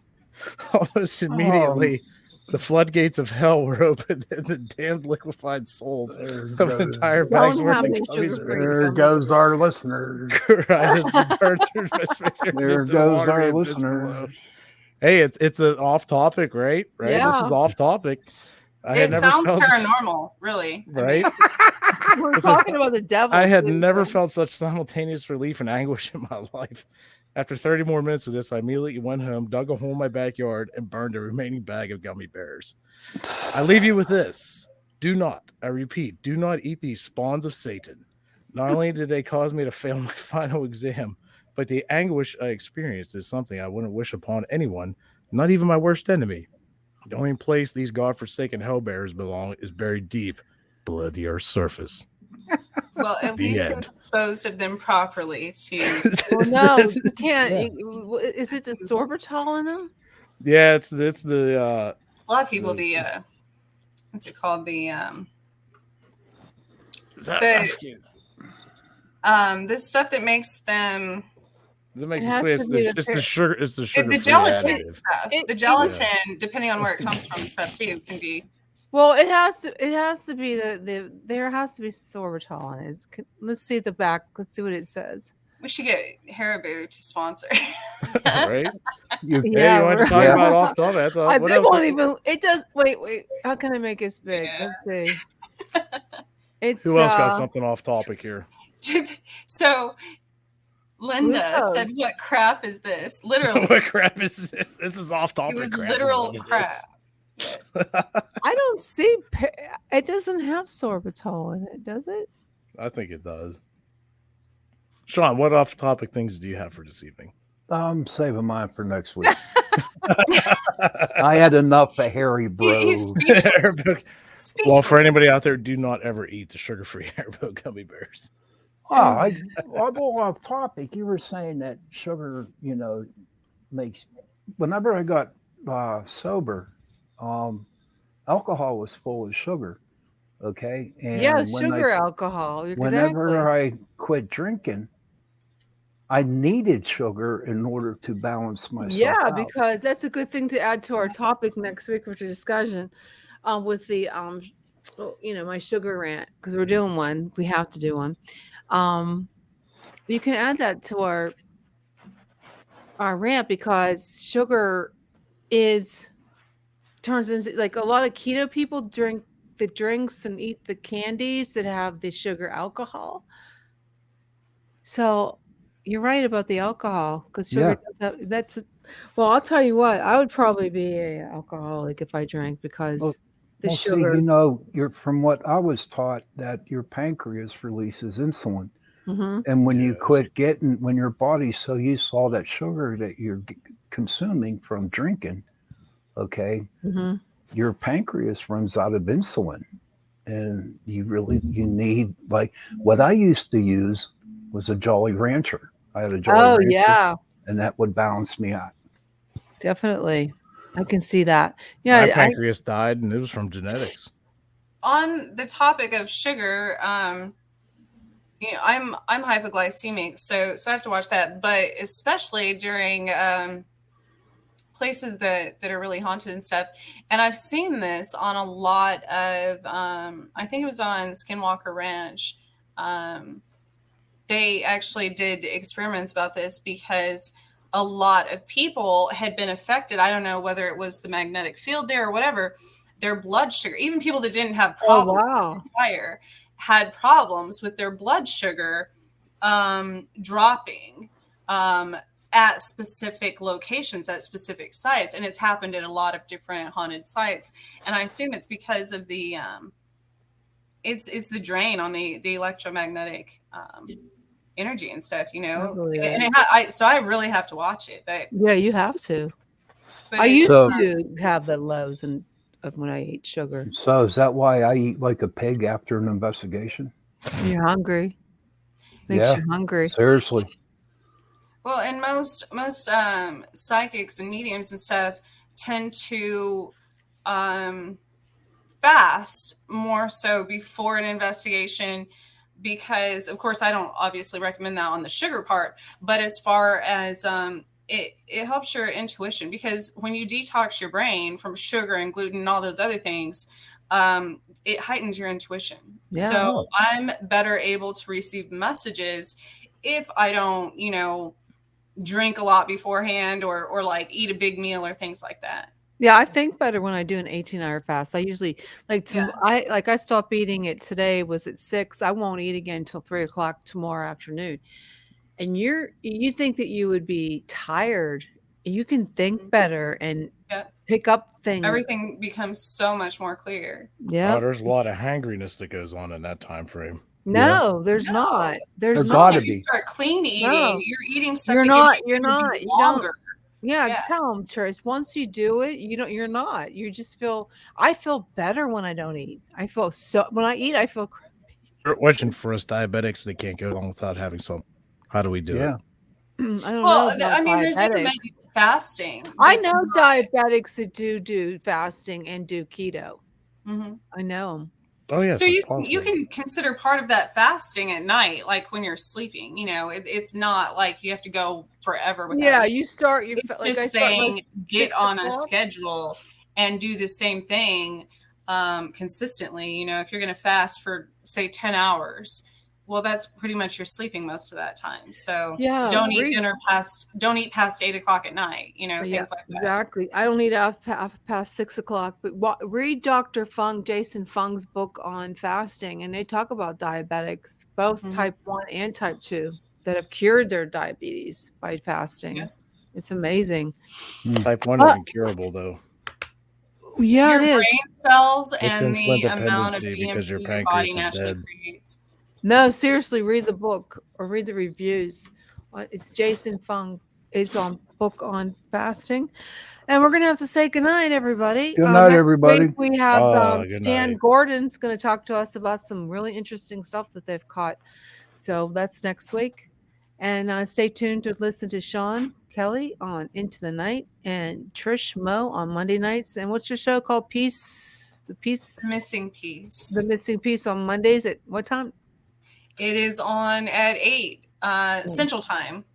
Almost immediately, the floodgates of hell were opened, and the damned liquefied souls of an entire bag's worth of gummies. There goes our listener. There goes our listener. Hey, it's an off topic, right? Yeah. This is off topic. It sounds paranormal, really. Right? We're talking about the devil. I had never felt such simultaneous relief and anguish in my life. After 30 more minutes of this, I immediately went home, dug a hole in my backyard, and burned the remaining bag of gummy bears. I leave you with this. Do not, I repeat, do not eat these spawns of Satan. Not only did they cause me to fail my final exam, but the anguish I experienced is something I wouldn't wish upon anyone, not even my worst enemy. The only place these godforsaken hell bears belong is buried deep below the earth's surface. Well, at least they disposed of them properly to. Well, no, you can't. Is it the sorbitol in them? Yeah, it's the A lot of people what's it called? This stuff that makes them. That makes it sweet. It's the sugar. It's the sugar. The gelatin stuff. The gelatin, depending on where it comes from, stuff too can be. Well, it has to be there has to be sorbitol in it. Let's see the back. Let's see what it says. We should get Haribo to sponsor. Right? Yeah, you want to talk about off topic? That's all. What else? Won't even. It does. Wait. How can I make this big? Yeah. Let's see. It's who else got something off topic here? So Linda said, "What crap is this?" Literally, what crap is this? This is off topic. It was crap literal crap. Yes. I don't see. It doesn't have sorbitol in it, does it? I think it does. Sean, what off topic things do you have for this evening? I'm saving mine for next week. I had enough of Harry Bro. Well, for anybody out there, do not ever eat the sugar-free Haribo gummy bears. I'll go off topic. You were saying that sugar, makes. Whenever I got sober, alcohol was full of sugar. Okay. And yeah, sugar alcohol. Whenever I quit drinking, I needed sugar in order to balance myself. Yeah, out. because that's a good thing to add to our topic next week for the discussion with the my sugar rant, because we're doing one. We have to do one. You can add that to our rant, because sugar turns into, like, a lot of keto people drink the drinks and eat the candies that have the sugar alcohol. So you're right about the alcohol, because sugar does have, I'll tell you what, I would probably be an alcoholic if I drank, because sugar. See, from what I was taught, that your pancreas releases insulin. Mm-hmm. And when you quit when your body's so used to all that sugar that you're consuming from drinking, okay, mm-hmm. your pancreas runs out of insulin. And you need, like, what I used to use was a Jolly Rancher. I had a Jolly Rancher. Yeah. And that would balance me out. Definitely. I can see that. My Yeah, pancreas died, and it was from genetics. On the topic of sugar, I'm hypoglycemic, so I have to watch that. But especially during places that are really haunted and stuff. And I've seen this on a lot of I think it was on Skinwalker Ranch. They actually did experiments about this because a lot of people had been affected. I don't know whether it was the magnetic field there or whatever. Their blood sugar, even people that didn't have problems with fire, had problems with their blood sugar dropping at specific locations, at specific sites. And it's happened at a lot of different haunted sites. And I assume it's because of the it's the drain on the electromagnetic energy and stuff, so I really have to watch it. But yeah, you have to. But I used to have the lows and when I eat sugar. So is that why I eat like a pig after an investigation? You're hungry. Makes you hungry. Seriously. Well, and most psychics and mediums and stuff tend to fast more so before an investigation, because of course I don't obviously recommend that on the sugar part, but as far as it helps your intuition, because when you detox your brain from sugar and gluten and all those other things, it heightens your intuition. Yeah. So I'm better able to receive messages if I don't, drink a lot beforehand or like eat a big meal or things like that. Yeah, I think better when I do an 18-hour fast. I usually I stopped eating it today was at 6. I won't eat again until 3 o'clock tomorrow afternoon. And you think that you would be tired. You can think better and pick up things. Everything becomes so much more clear. Yeah. Oh, there's a lot of hangriness that goes on in that time frame. No, there's not. There's gotta If you be. start clean eating, you're eating stuff You're that not. gives You're you energy not. You longer. don't. Yeah, tell them, Trace. Once you do it, you're not. You just feel. I feel better when I don't eat. I feel when I eat, I feel. We're watching for us diabetics that can't go along without having some. How do we do it? I don't Well, know. I mean, there's diabetics. intermittent fasting. I That's know not- diabetics that do fasting and do keto. Mhm. I know them. Oh yeah. So you can consider part of that fasting at night, like when you're sleeping. It's not like you have to go forever without. Yeah, eating. you start. You're It's like just I start saying like get 6 on a o'clock. schedule and do the same thing consistently. If you're going to fast for say 10 hours, well, that's pretty much you're sleeping most of that time. So don't eat past 8 o'clock at night. Things like that. Exactly. I don't eat past 6 o'clock. But read Dr. Jason Fung's book on fasting, and they talk about diabetics, both type 1 and type 2, that have cured their diabetes by fasting. Yeah. It's amazing. Type 1 isn't curable though. Yeah, your it is. brain cells It's and the insulin amount of dependency because your DMT your body pancreas is naturally dead. creates. No, seriously, read the book or read the reviews. It's Jason Fung. It's on book on fasting. And we're going to have to say goodnight, everybody. Good night, next everybody. week we have good Stan night. Gordon's going to talk to us about some really interesting stuff that they've caught. So that's next week. And stay tuned to listen to Sean Kelly on Into the Night and Trish Moe on Monday nights. And what's your show called? The Missing Piece. The Missing Piece on Mondays at what time? It is on at 8 Central Time,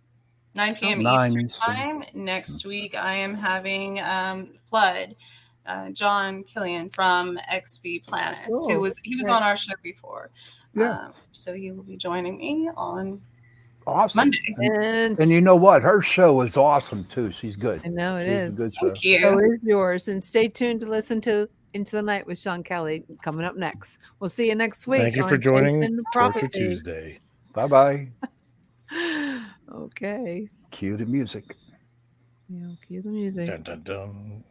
9 p.m. 9 Eastern Eastern. Time. Next week, I am having Flood, John Killian from XV Planets, Cool. he was on our show before. Yeah. So he will be joining me on Awesome. Monday. And you know what? Her show is awesome too. She's good. I know it She's is. a good show. Thank you. So is yours. And stay tuned to listen to Into the Night with Sean Kelly coming up next. We'll see you next week. Thank you on for joining Chasing Torture Prophecy. Tuesday. Bye-bye. Okay. Cue the music. Yeah, cue the music. Dun, dun, dun.